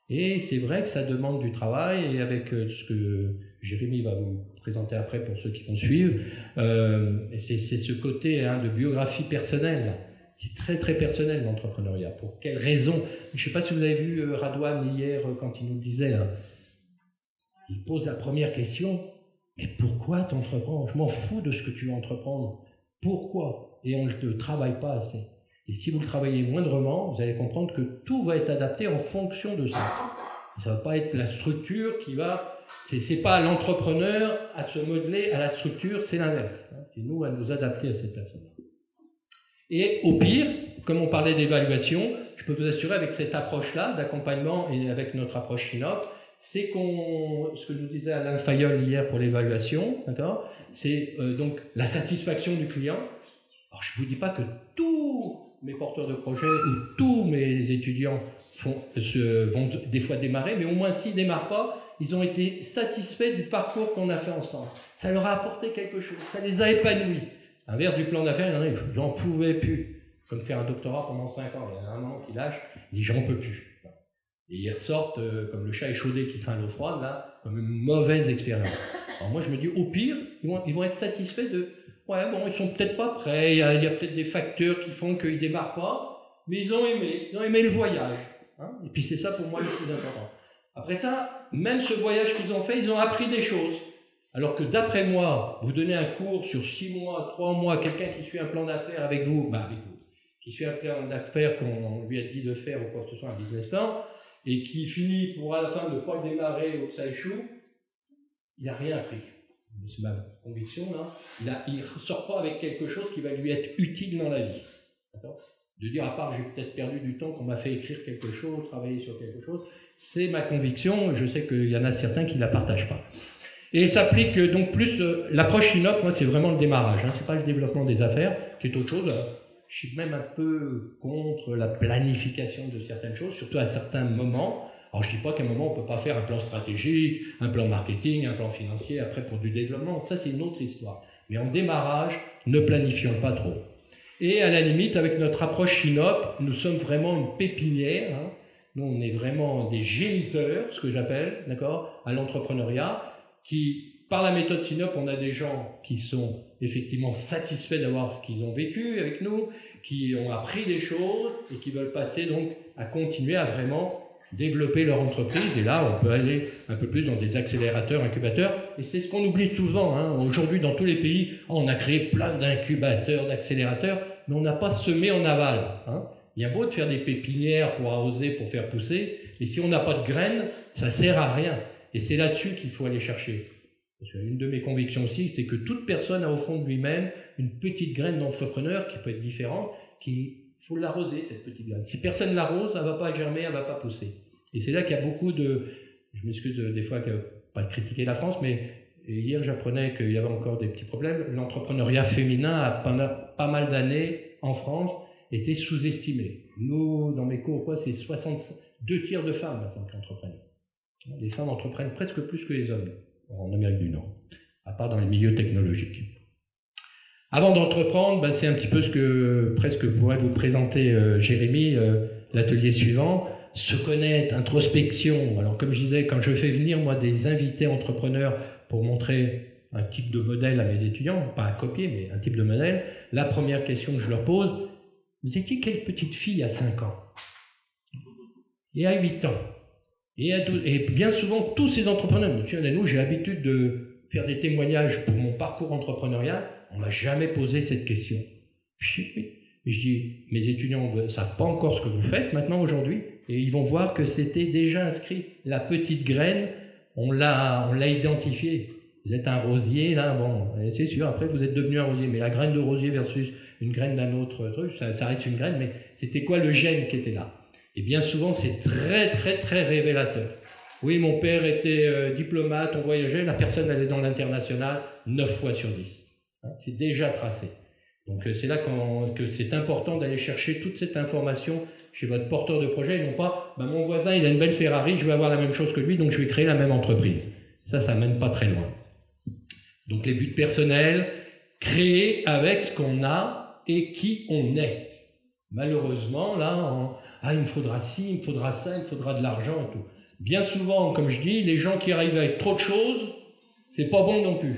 Et c'est vrai que ça demande du travail, et avec ce que Jérémy va vous présenter après pour ceux qui vont suivre, c'est ce côté de biographie personnelle. C'est très très personnel l'entrepreneuriat. Pour quelles raisons? Je ne sais pas si vous avez vu Radouane hier quand il nous disait, là, il pose la première question, mais pourquoi tu entreprends? Je m'en fous de ce que tu veux entreprendre. Pourquoi? Et on ne le travaille pas assez. Et si vous le travaillez moindrement, vous allez comprendre que tout va être adapté en fonction de ça. Ça ne va pas être la structure qui va... C'est pas l'entrepreneur à se modeler à la structure, c'est l'inverse. C'est nous à nous adapter à cette personne. Et au pire, comme on parlait d'évaluation, je peux vous assurer avec cette approche-là d'accompagnement et avec notre approche FinOp, c'est ce que nous disait Alain Fayol hier pour l'évaluation, d'accord, c'est donc la satisfaction du client. Alors je ne vous dis pas que tous mes porteurs de projet ou tous mes étudiants vont des fois démarrer, mais au moins s'ils ne démarrent pas, ils ont été satisfaits du parcours qu'on a fait ensemble. Ça leur a apporté quelque chose, ça les a épanouis. L'inverse du plan d'affaires, il y en a, j'en pouvais plus. Comme faire un doctorat pendant 5 ans, il y en a un moment qui lâche, il dit j'en peux plus. Et ils ressortent comme le chat échaudé qui craint l'eau froide, là, comme une mauvaise expérience. Alors moi je me dis, au pire, ils vont être satisfaits de, ouais bon, ils sont peut-être pas prêts, il y a peut-être des facteurs qui font qu'ils démarrent pas, mais ils ont aimé le voyage. Hein, et puis c'est ça pour moi le plus important. Après ça, même ce voyage qu'ils ont fait, ils ont appris des choses. Alors que d'après moi, vous donnez un cours sur 6 mois, 3 mois, quelqu'un qui suit un plan d'affaires avec vous, qui suit un plan d'affaires qu'on lui a dit de faire ou quoi que ce soit, un business plan, et qui finit pour à la fin de ne pas démarrer ou que ça échoue, il n'a rien appris. C'est ma conviction, là. Il ne ressort pas avec quelque chose qui va lui être utile dans la vie. D'accord ? De dire, à part j'ai peut-être perdu du temps qu'on m'a fait écrire quelque chose, travailler sur quelque chose, c'est ma conviction, je sais qu'il y en a certains qui ne la partagent pas. Et s'applique donc plus l'approche FinOp, moi c'est vraiment le démarrage, c'est pas le développement des affaires, qui est autre chose. Je suis même un peu contre la planification de certaines choses, surtout à certains moments. Alors je dis pas qu'à un moment on peut pas faire un plan stratégique, un plan marketing, un plan financier, après pour du développement, ça c'est une autre histoire. Mais en démarrage, ne planifions pas trop. Et à la limite, avec notre approche FinOp, nous sommes vraiment une pépinière. Nous on est vraiment des géniteurs, ce que j'appelle, d'accord, à l'entrepreneuriat. Qui, par la méthode FinOp, on a des gens qui sont effectivement satisfaits d'avoir ce qu'ils ont vécu avec nous, qui ont appris des choses et qui veulent passer donc à continuer à vraiment développer leur entreprise. Et là, on peut aller un peu plus dans des accélérateurs, incubateurs. Et c'est ce qu'on oublie souvent. Aujourd'hui, dans tous les pays, on a créé plein d'incubateurs, d'accélérateurs, mais on n'a pas semé en aval. Il y a beau de faire des pépinières pour arroser, pour faire pousser, et si on n'a pas de graines, ça sert à rien. Et c'est là-dessus qu'il faut aller chercher. Parce qu'une de mes convictions aussi, c'est que toute personne a au fond de lui-même une petite graine d'entrepreneur qui peut être différente, qu'il faut l'arroser, cette petite graine. Si personne ne l'arrose, elle ne va pas germer, elle ne va pas pousser. Et c'est là qu'il y a beaucoup de... Je m'excuse des fois pas de critiquer la France, mais hier j'apprenais qu'il y avait encore des petits problèmes. L'entrepreneuriat féminin a pendant pas mal d'années en France été sous-estimé. Nous, dans mes cours, c'est 2 tiers de femmes maintenant qui entreprennent. Les femmes entreprennent presque plus que les hommes en Amérique du Nord, à part dans les milieux technologiques. Avant d'entreprendre, c'est un petit peu ce que presque pourrait vous présenter Jérémy, l'atelier suivant, se connaître, introspection. Alors comme je disais, quand je fais venir moi des invités entrepreneurs pour montrer un type de modèle à mes étudiants, pas à copier, mais un type de modèle, la première question que je leur pose, vous étiez quelle petite fille à 5 ans? et à 8 ans. Et bien souvent, tous ces entrepreneurs, nous, j'ai l'habitude de faire des témoignages pour mon parcours entrepreneurial, on m'a jamais posé cette question. Je dis, mes étudiants ne savent pas encore ce que vous faites maintenant aujourd'hui, et ils vont voir que c'était déjà inscrit. La petite graine, on l'a identifiée. Vous êtes un rosier, là, bon, c'est sûr, après vous êtes devenu un rosier, mais la graine de rosier versus une graine d'un autre truc, ça reste une graine, mais c'était quoi le gène qui était là? Et bien souvent, c'est très, très, très révélateur. Oui, mon père était diplomate, on voyageait, la personne allait dans l'international 9 fois sur 10. Hein, c'est déjà tracé. Donc c'est là que c'est important d'aller chercher toute cette information chez votre porteur de projet, et non pas, mon voisin il a une belle Ferrari, je vais avoir la même chose que lui, donc je vais créer la même entreprise. Ça mène pas très loin. Donc les buts personnels, créés avec ce qu'on a et qui on est. Malheureusement, là, il me faudra ci, il me faudra ça, il me faudra de l'argent et tout. Bien souvent, comme je dis, les gens qui arrivent avec trop de choses, c'est pas bon non plus.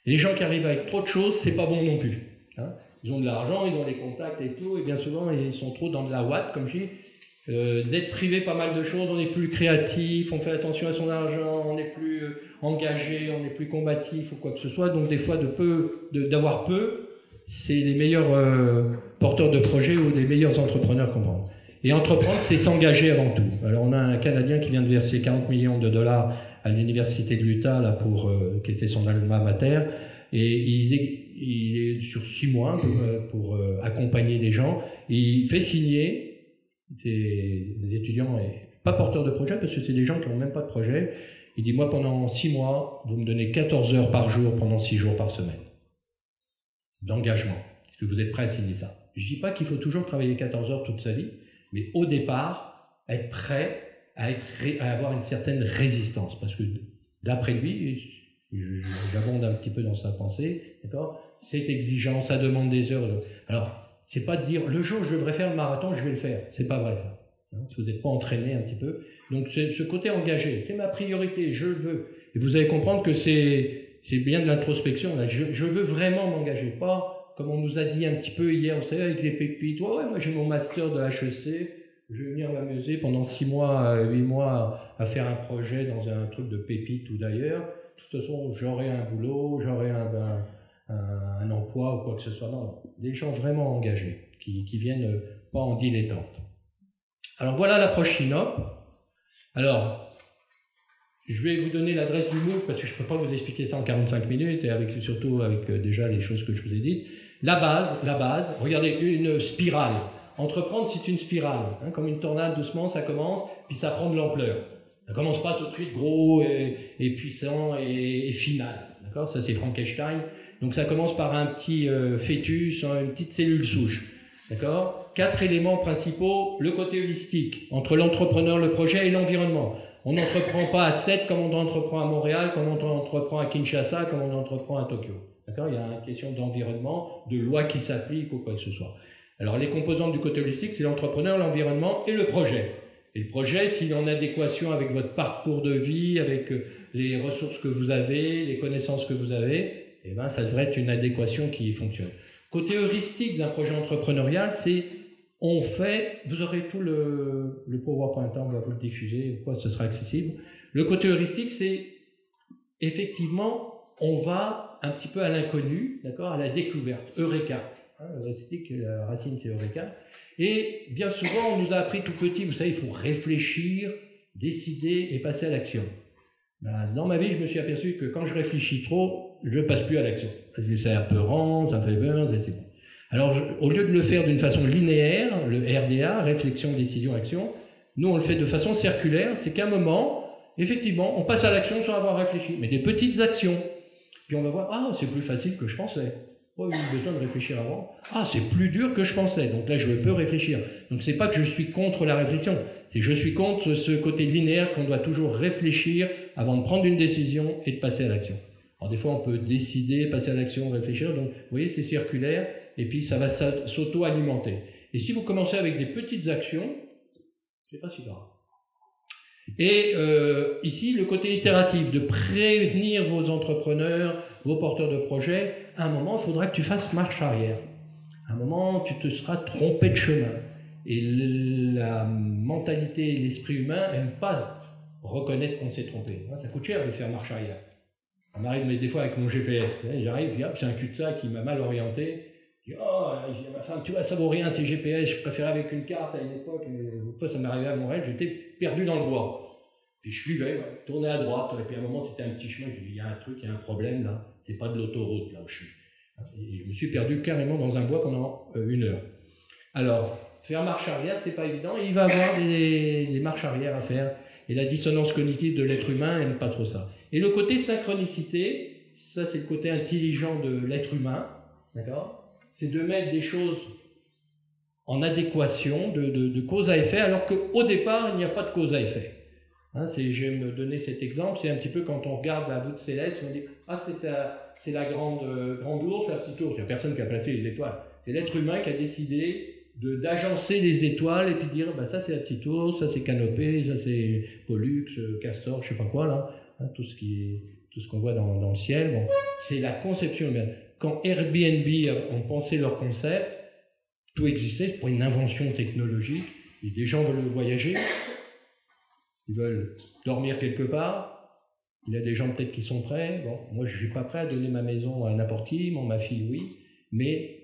Les gens qui arrivent avec trop de choses, c'est pas bon non plus. Hein, ils ont de l'argent, ils ont des contacts et tout, et bien souvent, ils sont trop dans de la ouate, comme je dis. D'être privé pas mal de choses, on est plus créatif, on fait attention à son argent, on est plus engagé, on est plus combatif ou quoi que ce soit. Donc des fois, d'avoir peu, c'est les meilleurs porteurs de projets ou les meilleurs entrepreneurs qu'on prend. Et entreprendre, c'est s'engager avant tout. Alors on a un Canadien qui vient de verser 40 millions de dollars à l'université de l'Utah là qui était son alma mater, et il est sur 6 mois pour accompagner les gens. Et il fait signer des étudiants et pas porteurs de projet, parce que c'est des gens qui n'ont même pas de projet. Il dit, moi, pendant 6 mois, vous me donnez 14 heures par jour pendant 6 jours par semaine d'engagement. Est-ce que vous êtes prêt à signer ça? Je dis pas qu'il faut toujours travailler 14 heures toute sa vie, mais au départ, être prêt à avoir une certaine résistance, parce que d'après lui, j'abonde un petit peu dans sa pensée, d'accord, c'est exigeant, ça demande des heures. Alors, c'est pas de dire, le jour où je devrais faire le marathon, je vais le faire. C'est pas vrai, ça. Hein, si vous n'êtes pas entraîné un petit peu. Donc, c'est ce côté engagé. C'est ma priorité, je veux. Et vous allez comprendre que c'est bien de l'introspection, là. Je veux vraiment m'engager. Pas, comme on nous a dit un petit peu hier, vous savez, avec les pépites. Ouais, moi, j'ai mon master de HEC. Je vais venir m'amuser pendant 6 mois, 8 mois à faire un projet dans un truc de pépite ou d'ailleurs. De toute façon, j'aurai un boulot, j'aurai un emploi ou quoi que ce soit. Non, des gens vraiment engagés, qui viennent pas en dilettante. Alors voilà l'approche FinOp. Alors, je vais vous donner l'adresse du MOOC parce que je ne peux pas vous expliquer ça en 45 minutes et surtout avec déjà les choses que je vous ai dites. La base, regardez, une spirale. Entreprendre, c'est une spirale. Hein, comme une tornade, doucement, ça commence, puis ça prend de l'ampleur. Ça commence pas tout de suite gros et puissant et final. D'accord? Ça, c'est Frankenstein. Donc ça commence par un petit fœtus, une petite cellule souche. D'accord? 4 éléments principaux, le côté holistique, entre l'entrepreneur, le projet et l'environnement. On n'entreprend pas à 7 comme on entreprend à Montréal, comme on entreprend à Kinshasa, comme on entreprend à Tokyo. D'accord? Il y a une question d'environnement, de loi qui s'applique ou quoi que ce soit. Alors les composantes du côté holistique, c'est l'entrepreneur, l'environnement et le projet. Et le projet, s'il est en adéquation avec votre parcours de vie, avec les ressources que vous avez, les connaissances que vous avez, eh ben, ça devrait être une adéquation qui fonctionne. Côté heuristique d'un projet entrepreneurial, c'est on fait, vous aurez tout le PowerPoint, on va vous le diffuser, ce sera accessible. Le côté heuristique, c'est effectivement, on va un petit peu à l'inconnu, d'accord, à la découverte, Eureka. Hein, heuristique, la racine c'est Eureka. Et bien souvent, on nous a appris tout petit, vous savez, il faut réfléchir, décider et passer à l'action. Dans ma vie, je me suis aperçu que quand je réfléchis trop, je ne passe plus à l'action. Parce que c'est apeurant, ça fait peur, c'est bon. Alors, au lieu de le faire d'une façon linéaire, le RDA, réflexion, décision, action, nous on le fait de façon circulaire, c'est qu'à un moment, effectivement, on passe à l'action sans avoir réfléchi, mais des petites actions. Puis on va voir, c'est plus facile que je pensais. Pas eu besoin de réfléchir avant. C'est plus dur que je pensais, donc là je peux réfléchir. Donc c'est pas que je suis contre la réflexion, c'est que je suis contre ce côté linéaire qu'on doit toujours réfléchir avant de prendre une décision et de passer à l'action. Alors des fois on peut décider, passer à l'action, réfléchir, donc vous voyez c'est circulaire, et puis ça va s'auto-alimenter. Et si vous commencez avec des petites actions, c'est pas si grave. Et ici, le côté itératif, de prévenir vos entrepreneurs, vos porteurs de projets, à un moment, il faudra que tu fasses marche arrière. À un moment, tu te seras trompé de chemin. Et la mentalité et l'esprit humain n'aiment pas reconnaître qu'on s'est trompé. Ça coûte cher de faire marche arrière. Ça m'arrive des fois avec mon GPS. J'arrive, c'est un cul-de-sac qui m'a mal orienté. Je dis, oh, je dis à ma femme, tu vois, ça vaut rien ces GPS, je préférais avec une carte à une époque. Une fois, ça m'est arrivé à Montréal, j'étais perdu dans le bois. Puis je suivais, tournais à droite, et puis à un moment, c'était un petit chemin, je dis, il y a un truc, il y a un problème là, c'est pas de l'autoroute là où je suis. Et je me suis perdu carrément dans un bois pendant 1 heure. Alors, faire marche arrière, c'est pas évident, et il va y avoir des marches arrière à faire. Et la dissonance cognitive de l'être humain n'aime pas trop ça. Et le côté synchronicité, ça c'est le côté intelligent de l'être humain, d'accord ? C'est de mettre des choses en adéquation, de cause à effet, alors qu'au départ, il n'y a pas de cause à effet. Je vais me donner cet exemple, c'est un petit peu quand on regarde la voûte céleste, on dit « Ah, c'est la grande ours, la petite ours ». Il n'y a personne qui a placé les étoiles. C'est l'être humain qui a décidé d'agencer les étoiles et puis de dire bah, ça c'est la petite ours, ça c'est Canopée, ça c'est Pollux, Castor, je sais pas quoi là, tout ce qu'on voit dans le ciel. Bon, c'est la conception humaine. Quand Airbnb ont pensé leur concept, tout existait pour une invention technologique. Et des gens veulent voyager, ils veulent dormir quelque part. Il y a des gens peut-être qui sont prêts. Bon, moi je suis pas prêt à donner ma maison à n'importe qui, ma fille oui, mais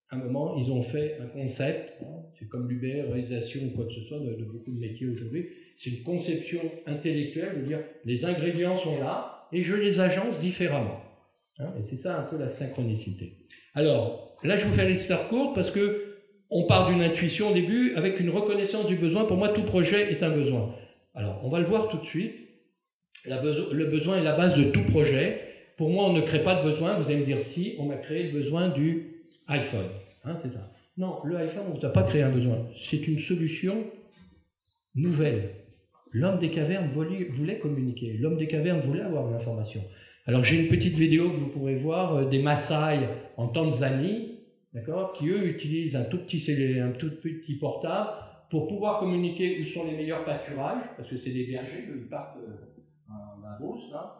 à un moment, ils ont fait un concept, c'est comme l'ubérisation ou quoi que ce soit de beaucoup de métiers aujourd'hui, c'est une conception intellectuelle de dire les ingrédients sont là et je les agence différemment. Et c'est ça un peu la synchronicité. Alors, là je vous fais l'histoire courte parce que on part d'une intuition au début avec une reconnaissance du besoin. Pour moi, tout projet est un besoin. Alors, on va le voir tout de suite. Le besoin est la base de tout projet. Pour moi, on ne crée pas de besoin. Vous allez me dire si, on a créé le besoin du iPhone, c'est ça. Non, le iPhone, on ne vous a pas créé un besoin. C'est une solution nouvelle. L'homme des cavernes voulait communiquer. L'homme des cavernes voulait avoir de l'information. Alors j'ai une petite vidéo que vous pourrez voir des Maasai en Tanzanie, d'accord, qui eux utilisent un tout petit portable pour pouvoir communiquer où sont les meilleurs pâturages, parce que c'est des bergers, ils partent à la brousse, là.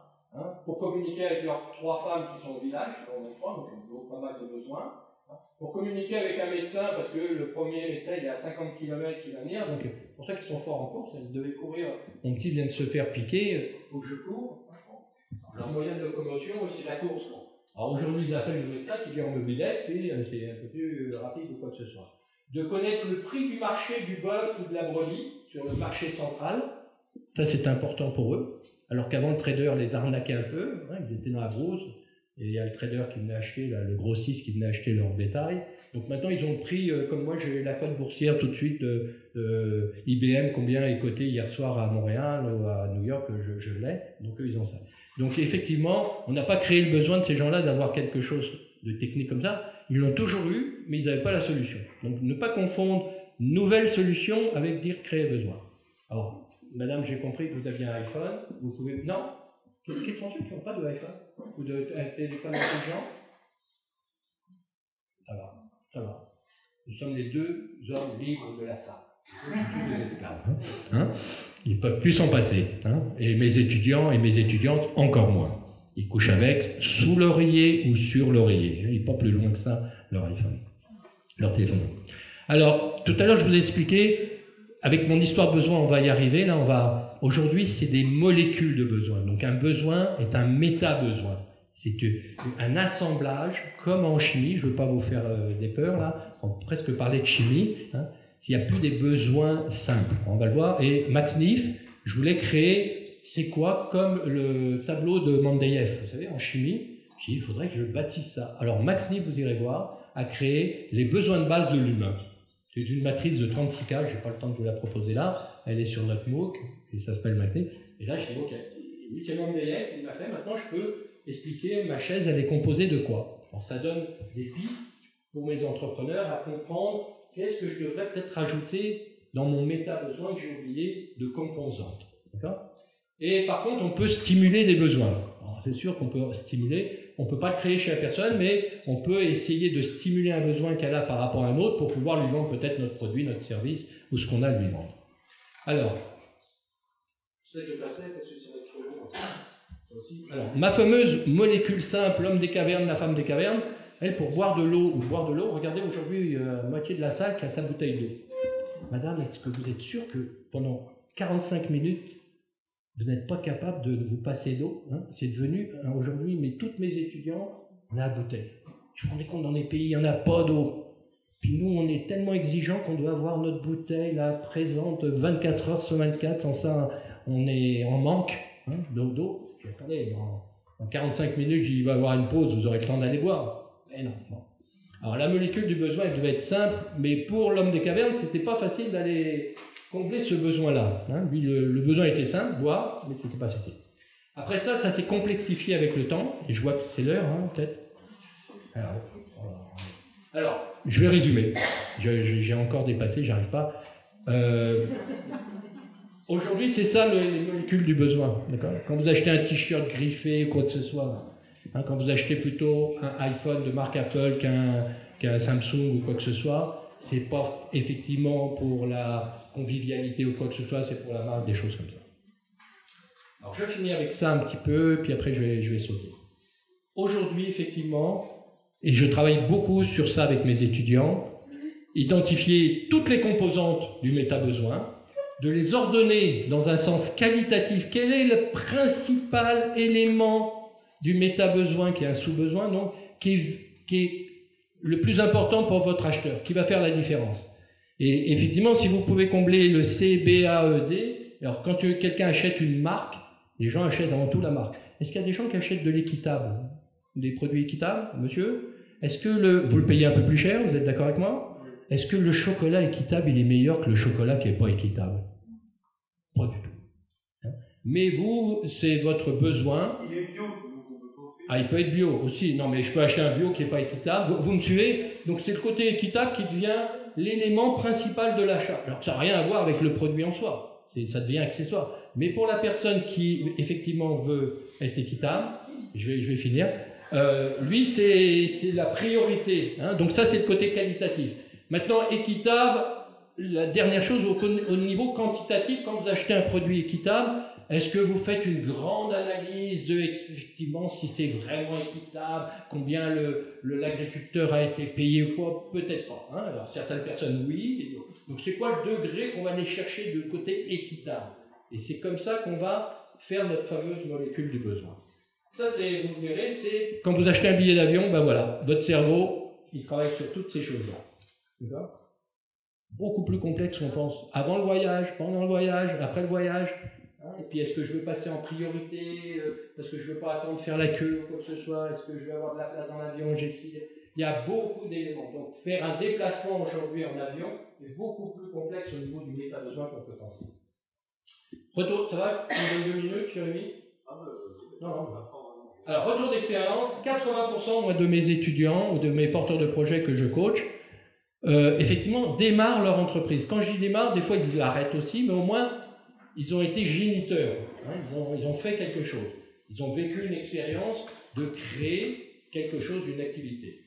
Pour communiquer avec leurs 3 femmes qui sont au village, donc ils ont pas mal de besoins. Pour communiquer avec un médecin, parce que le premier médecin il est à 50 km qui va venir, donc c'est pour ça qu'ils sont forts en course, ils devaient courir. Mon petit vient de se faire piquer, il faut que je cours. Leur moyen de locomotion, c'est la course. Alors aujourd'hui, ils appellent le médecin qui vient en mobilette, et c'est un peu plus rapide ou quoi que ce soit. De connaître le prix du marché du bœuf ou de la brebis sur le marché central. Ça, c'est important pour eux. Alors qu'avant, le trader les arnaquait un peu. Ils étaient dans la brousse. Et il y a le trader qui venait acheter, le grossiste qui venait acheter leur bétail. Donc maintenant, ils ont pris, comme moi, j'ai la cote boursière tout de suite de IBM, combien est coté hier soir à Montréal ou à New York, je l'ai. Donc eux, ils ont ça. Donc effectivement, on n'a pas créé le besoin de ces gens-là d'avoir quelque chose de technique comme ça. Ils l'ont toujours eu, mais ils n'avaient pas la solution. Donc ne pas confondre nouvelle solution avec dire créer besoin. Alors, madame, j'ai compris que vous aviez un iPhone. Vous pouvez... Non ? Quels sont ceux qui n'ont pas de iPhone ou de téléphone intelligent? Ça va. Nous sommes les 2 hommes libres de la salle. Ils ne peuvent plus s'en passer. Et mes étudiants et mes étudiantes, encore moins. Ils couchent avec, sous l'oreiller ou sur l'oreiller. Ils ne pas plus loin que ça, leur iPhone, leur téléphone. Alors, tout à l'heure, je vous ai expliqué, avec mon histoire de besoin, on va y arriver. Là, aujourd'hui, c'est des molécules de besoin. Donc, un besoin est un méta-besoin. C'est un assemblage, comme en chimie. Je ne veux pas vous faire des peurs, là. On peut presque parler de chimie. S'il n'y a plus des besoins simples. On va le voir. Et Max Neef, je voulais créer, c'est quoi, comme le tableau de Mendeleïev. Vous savez, en chimie, j'ai dit, il faudrait que je bâtisse ça. Alors, Max Neef, vous irez voir, a créé les besoins de base de l'humain. C'est une matrice de 36 cases, je n'ai pas le temps de vous la proposer là, elle est sur notre MOOC, et ça s'appelle Matrice. Et là, je dis, ok, c'est Mendeleïev, il m'a fait, maintenant je peux expliquer, ma chaise, elle est composée de quoi? Alors, ça donne des pistes pour mes entrepreneurs à comprendre qu'est-ce que je devrais peut-être rajouter dans mon méta-besoin que j'ai oublié de composantes. D'accord? Et par contre, on peut stimuler des besoins. Alors, c'est sûr qu'on peut stimuler. On ne peut pas le créer chez la personne, mais on peut essayer de stimuler un besoin qu'elle a par rapport à un autre pour pouvoir lui vendre peut-être notre produit, notre service ou ce qu'on a à lui vendre. Alors, je sais que je passais parce que ça va être trop long. Alors, ma fameuse molécule simple, l'homme des cavernes, la femme des cavernes, elle, pour boire de l'eau ou boire de l'eau, regardez aujourd'hui, la moitié de la salle qui a sa bouteille d'eau. madame, est-ce que vous êtes sûre que pendant 45 minutes, vous n'êtes pas capable de vous passer d'eau, hein? C'est devenu, aujourd'hui, mais toutes mes étudiants, on a la bouteille. Je me rendais compte, dans les pays, il n'y en a pas d'eau. Puis nous, on est tellement exigeants qu'on doit avoir notre bouteille là, présente 24 heures sur 24, sans ça, on est en manque d'eau. Puis attendez, dans 45 minutes, il va y avoir une pause, vous aurez le temps d'aller boire. Mais non. Alors la molécule du besoin, elle devait être simple, mais pour l'homme des cavernes, c'était pas facile d'aller combler ce besoin-là. Lui, le besoin était simple, boire, mais c'était pas facile. Après ça s'est complexifié avec le temps, et je vois que c'est l'heure, peut-être. Alors, je vais résumer. J'ai encore dépassé, j'arrive pas. Aujourd'hui, c'est ça les molécules du besoin. D'accord ? Quand vous achetez un t-shirt griffé ou quoi que ce soit, quand vous achetez plutôt un iPhone de marque Apple qu'un Samsung ou quoi que ce soit, c'est pas effectivement pour la convivialité ou quoi que ce soit, c'est pour la marque, des choses comme ça. Alors, je finis avec ça un petit peu, puis après je vais sauter. Aujourd'hui, effectivement, et je travaille beaucoup sur ça avec mes étudiants, identifier toutes les composantes du méta-besoin, de les ordonner dans un sens qualitatif. Quel est le principal élément du méta-besoin, qui est un sous-besoin, donc, qui est le plus important pour votre acheteur, qui va faire la différence. Et effectivement, si vous pouvez combler le C, B, A, E, D, alors quand quelqu'un achète une marque, les gens achètent avant tout la marque. Est-ce qu'il y a des gens qui achètent de l'équitable, des produits équitables, monsieur? Est-ce que vous le payez un peu plus cher, vous êtes d'accord avec moi? Est-ce que le chocolat équitable, il est meilleur que le chocolat qui n'est pas équitable? Pas du tout. Mais vous, c'est votre besoin. Il est bio. Il peut être bio aussi. Non, mais je peux acheter un bio qui n'est pas équitable. Vous me suivez? Donc c'est le côté équitable qui devient l'élément principal de l'achat. Alors ça n'a rien à voir avec le produit en soi. Ça devient accessoire. Mais pour la personne qui, effectivement, veut être équitable, je vais finir, lui, c'est la priorité. Donc ça, c'est le côté qualitatif. Maintenant, équitable, la dernière chose, au niveau quantitatif, quand vous achetez un produit équitable, est-ce que vous faites une grande analyse de, effectivement, si c'est vraiment équitable, combien l'agriculteur a été payé ou quoi? Peut-être pas. Alors, certaines personnes, oui. Donc, c'est quoi le degré qu'on va aller chercher de côté équitable? Et c'est comme ça qu'on va faire notre fameuse molécule du besoin. Ça, vous verrez, c'est quand vous achetez un billet d'avion, voilà, votre cerveau, il travaille sur toutes ces choses-là. D'accord? Beaucoup plus complexe qu'on pense. Avant le voyage, pendant le voyage, après le voyage. Et puis, est-ce que je veux passer en priorité parce que je veux pas attendre de faire la queue ou quoi que ce soit? Est-ce que je vais avoir de la place dans l'avion? Il y a beaucoup d'éléments. Donc, faire un déplacement aujourd'hui en avion est beaucoup plus complexe au niveau du méta-besoin qu'on peut penser. Retour, ça va? Une ou 2 minutes, Jérémy? Non. Alors, retour d'expérience, 80% de mes étudiants ou de mes porteurs de projets que je coach, effectivement, démarrent leur entreprise. Quand je dis démarrent, des fois ils arrêtent aussi, mais au moins, ils ont été géniteurs. Ils ont fait quelque chose. Ils ont vécu une expérience de créer quelque chose, d'une activité.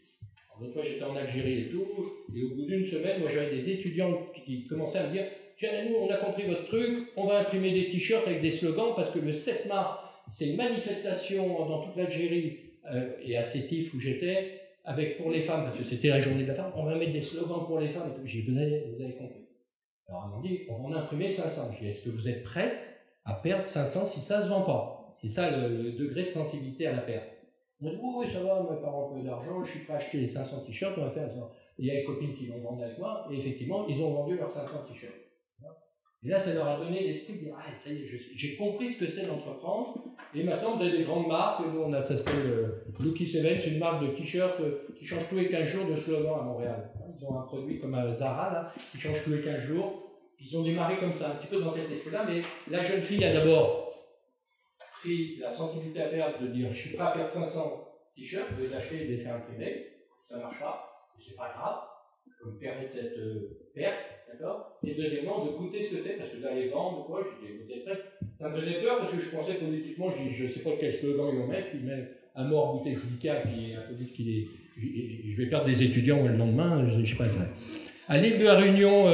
L'autre fois, j'étais en Algérie et tout, et au bout d'une semaine, moi, j'avais des étudiants qui commençaient à me dire « Tiens, nous, on a compris votre truc, on va imprimer des t-shirts avec des slogans, parce que le 7 mars, c'est une manifestation dans toute l'Algérie, et à Sétif où j'étais, pour les femmes, parce que c'était la journée de la femme, on va mettre des slogans pour les femmes et tout. » J'ai dit, vous avez compris. Alors, ils m'ont dit, on va en imprimer 500. J'ai dit, est-ce que vous êtes prêts à perdre 500 si ça se vend pas? C'est ça le degré de sensibilité à la perte. On dit, oui, ça va, mes parents ont peu d'argent, je suis prêt à acheter les 500 t-shirts, on va faire ça. Il y a des copines qui l'ont vendu avec moi, et effectivement, ils ont vendu leurs 500 t-shirts. Et là, ça leur a donné l'esprit de dire, ça y est, j'ai compris ce que c'est d'entreprendre, et maintenant, vous avez des grandes marques, nous, ça s'appelle Lucky Seven, c'est une marque de t-shirts qui change tous les 15 jours de slogan à Montréal. Ils ont un produit comme Zara, là, qui change tous les 15 jours. Ils ont démarré comme ça, un petit peu dans cet esprit-là, mais la jeune fille a d'abord pris la sensibilité à perdre de dire, je suis prêt à perdre 500 t-shirts, je vais les acheter et les faire imprimer, ça marche pas, c'est pas grave, je peux me permettre cette perte, d'accord? Et deuxièmement, de goûter ce que c'est, parce que d'aller vendre ou quoi, je dis, vous êtes prêts? Ça me faisait peur parce que je pensais politiquement, je sais pas quel slogan ils vont mettre, ils mettent à mort goûter le flicat, puis un peu vite qu'il est, je vais perdre des étudiants le lendemain, je sais pas vrai. À l'île de la Réunion,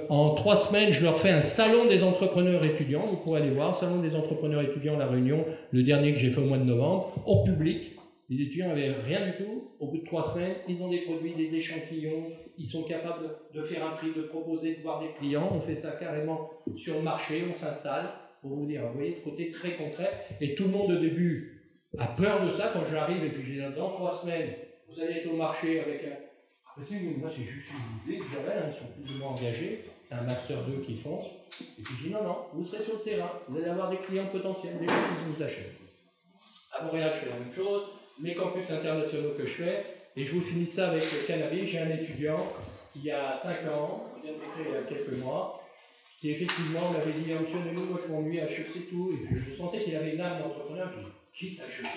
en 3 semaines, je leur fais un salon des entrepreneurs étudiants. Vous pourrez aller voir, salon des entrepreneurs étudiants à la Réunion, le dernier que j'ai fait au mois de novembre, en public. Les étudiants n'avaient rien du tout. Au bout de 3 semaines, ils ont des produits, des échantillons. Ils sont capables de faire un prix, de proposer, de voir des clients. On fait ça carrément sur le marché, on s'installe. Pour vous dire, vous voyez, ce côté très concret. Et tout le monde, au début, a peur de ça quand j'arrive. Et puis, j'ai dit, dans 3 semaines, vous allez être au marché avec un... Moi, c'est juste une idée que j'avais, ils sont plus ou moins engagés. C'est un master 2 qui fonce. Et puis, je dis, non, vous serez sur le terrain. Vous allez avoir des clients potentiels, des gens qui vous achètent. À Montréal, je fais la même chose. Les campus internationaux que je fais, et je vous finis ça avec le cannabis. J'ai un étudiant qui a 5 ans, qui vient de créer il y a quelques mois, qui effectivement m'avait dit, monsieur Nelou, moi je m'ennuie à HEC tout, et puis je sentais qu'il avait une âme d'entrepreneur. Je dis, quitte HEC,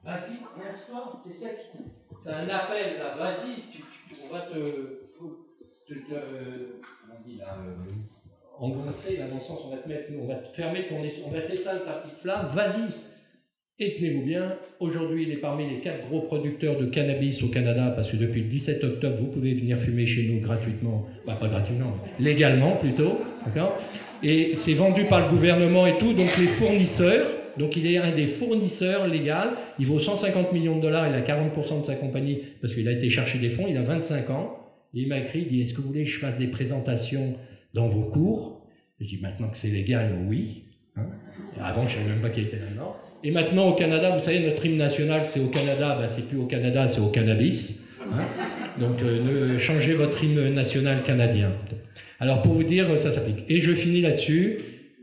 vas-y, lance-toi, c'est ça qui... T'as un appel là, vas-y, on va engoncer, là, dans le sens, on va te mettre, on va te fermer on va t'éteindre ta petite flamme, vas-y. Et tenez-vous bien, aujourd'hui, il est parmi les 4 gros producteurs de cannabis au Canada, parce que depuis le 17 octobre, vous pouvez venir fumer chez nous gratuitement, bah pas gratuitement, légalement plutôt, d'accord ? Et c'est vendu par le gouvernement et tout, donc les fournisseurs, donc il est un des fournisseurs légaux, il vaut 150 millions de dollars, il a 40% de sa compagnie, parce qu'il a été chercher des fonds, il a 25 ans, et il m'a écrit, il dit, est-ce que vous voulez que je fasse des présentations dans vos cours ? Je dis, maintenant que c'est légal, oui. Hein, avant, je ne savais même pas qu'il était là-dedans. Et maintenant, au Canada, vous savez, notre hymne national, c'est au Canada, ben, c'est plus au Canada, c'est au cannabis. Hein, donc, changez votre hymne national canadien. Alors, pour vous dire, ça s'applique. Et je finis là-dessus.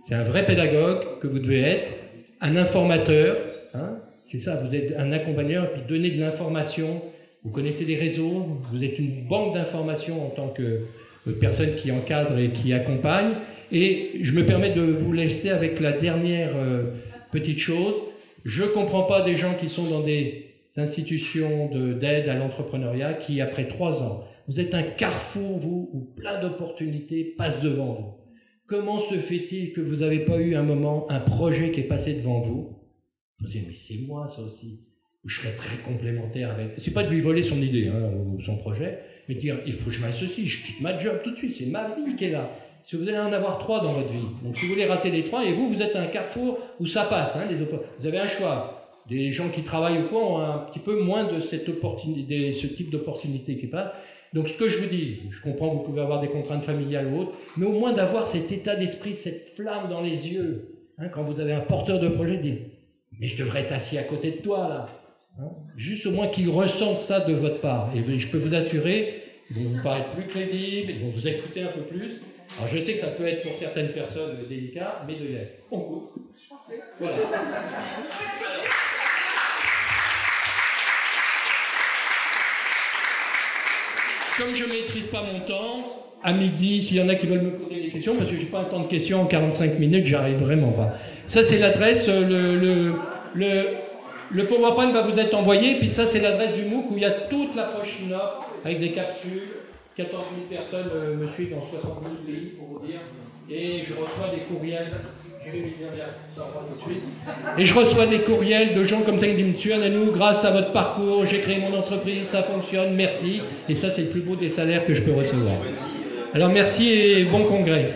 C'est un vrai pédagogue que vous devez être, un informateur. Hein, c'est ça, vous êtes un accompagneur, puis donner de l'information. Vous connaissez des réseaux, vous êtes une banque d'informations en tant que personne qui encadre et qui accompagne. Et je me permets de vous laisser avec la dernière petite chose. Je ne comprends pas des gens qui sont dans des institutions d'aide à l'entrepreneuriat qui, après 3 ans, vous êtes un carrefour, vous, où plein d'opportunités passent devant vous. Comment se fait-il que vous n'avez pas eu un moment, un projet qui est passé devant vous ? Vous dites, mais c'est moi ça aussi. Je serais très complémentaire avec... C'est pas de lui voler son idée ou son projet, mais de dire, il faut que je m'associe, je quitte ma job tout de suite, c'est ma vie qui est là. Si vous allez en avoir 3 dans votre vie, donc si vous voulez rater les 3, et vous êtes un carrefour où ça passe, hein, vous avez un choix. Des gens qui travaillent ou quoi ont un petit peu moins de cette opportunité, ce type d'opportunité qui passe. Donc ce que je vous dis, je comprends que vous pouvez avoir des contraintes familiales ou autres, mais au moins d'avoir cet état d'esprit, cette flamme dans les yeux, hein, quand vous avez un porteur de projet, dire, mais je devrais être assis à côté de toi là. Hein, juste au moins qu'ils ressentent ça de votre part. Et je peux vous assurer, ils vont vous paraître plus crédibles, ils vont vous écouter un peu plus. Alors je sais que ça peut être pour certaines personnes délicat, mais de l'être. On coupe. Voilà. Comme je ne maîtrise pas mon temps, à midi, s'il y en a qui veulent me poser des questions, parce que je n'ai pas un temps de questions en 45 minutes, j'arrive vraiment pas. Ça c'est l'adresse, le PowerPoint va vous être envoyé, puis ça c'est l'adresse du MOOC où il y a toute l'approche FinOp avec des capsules. 14 000 personnes me suivent dans 60 000 pays, pour vous dire. Et je reçois des courriels, et je reçois des courriels de gens comme ça qui disent, monsieur Ananou, grâce à votre parcours, j'ai créé mon entreprise, ça fonctionne, merci. Et ça, c'est le plus beau des salaires que je peux recevoir. Alors merci et bon congrès.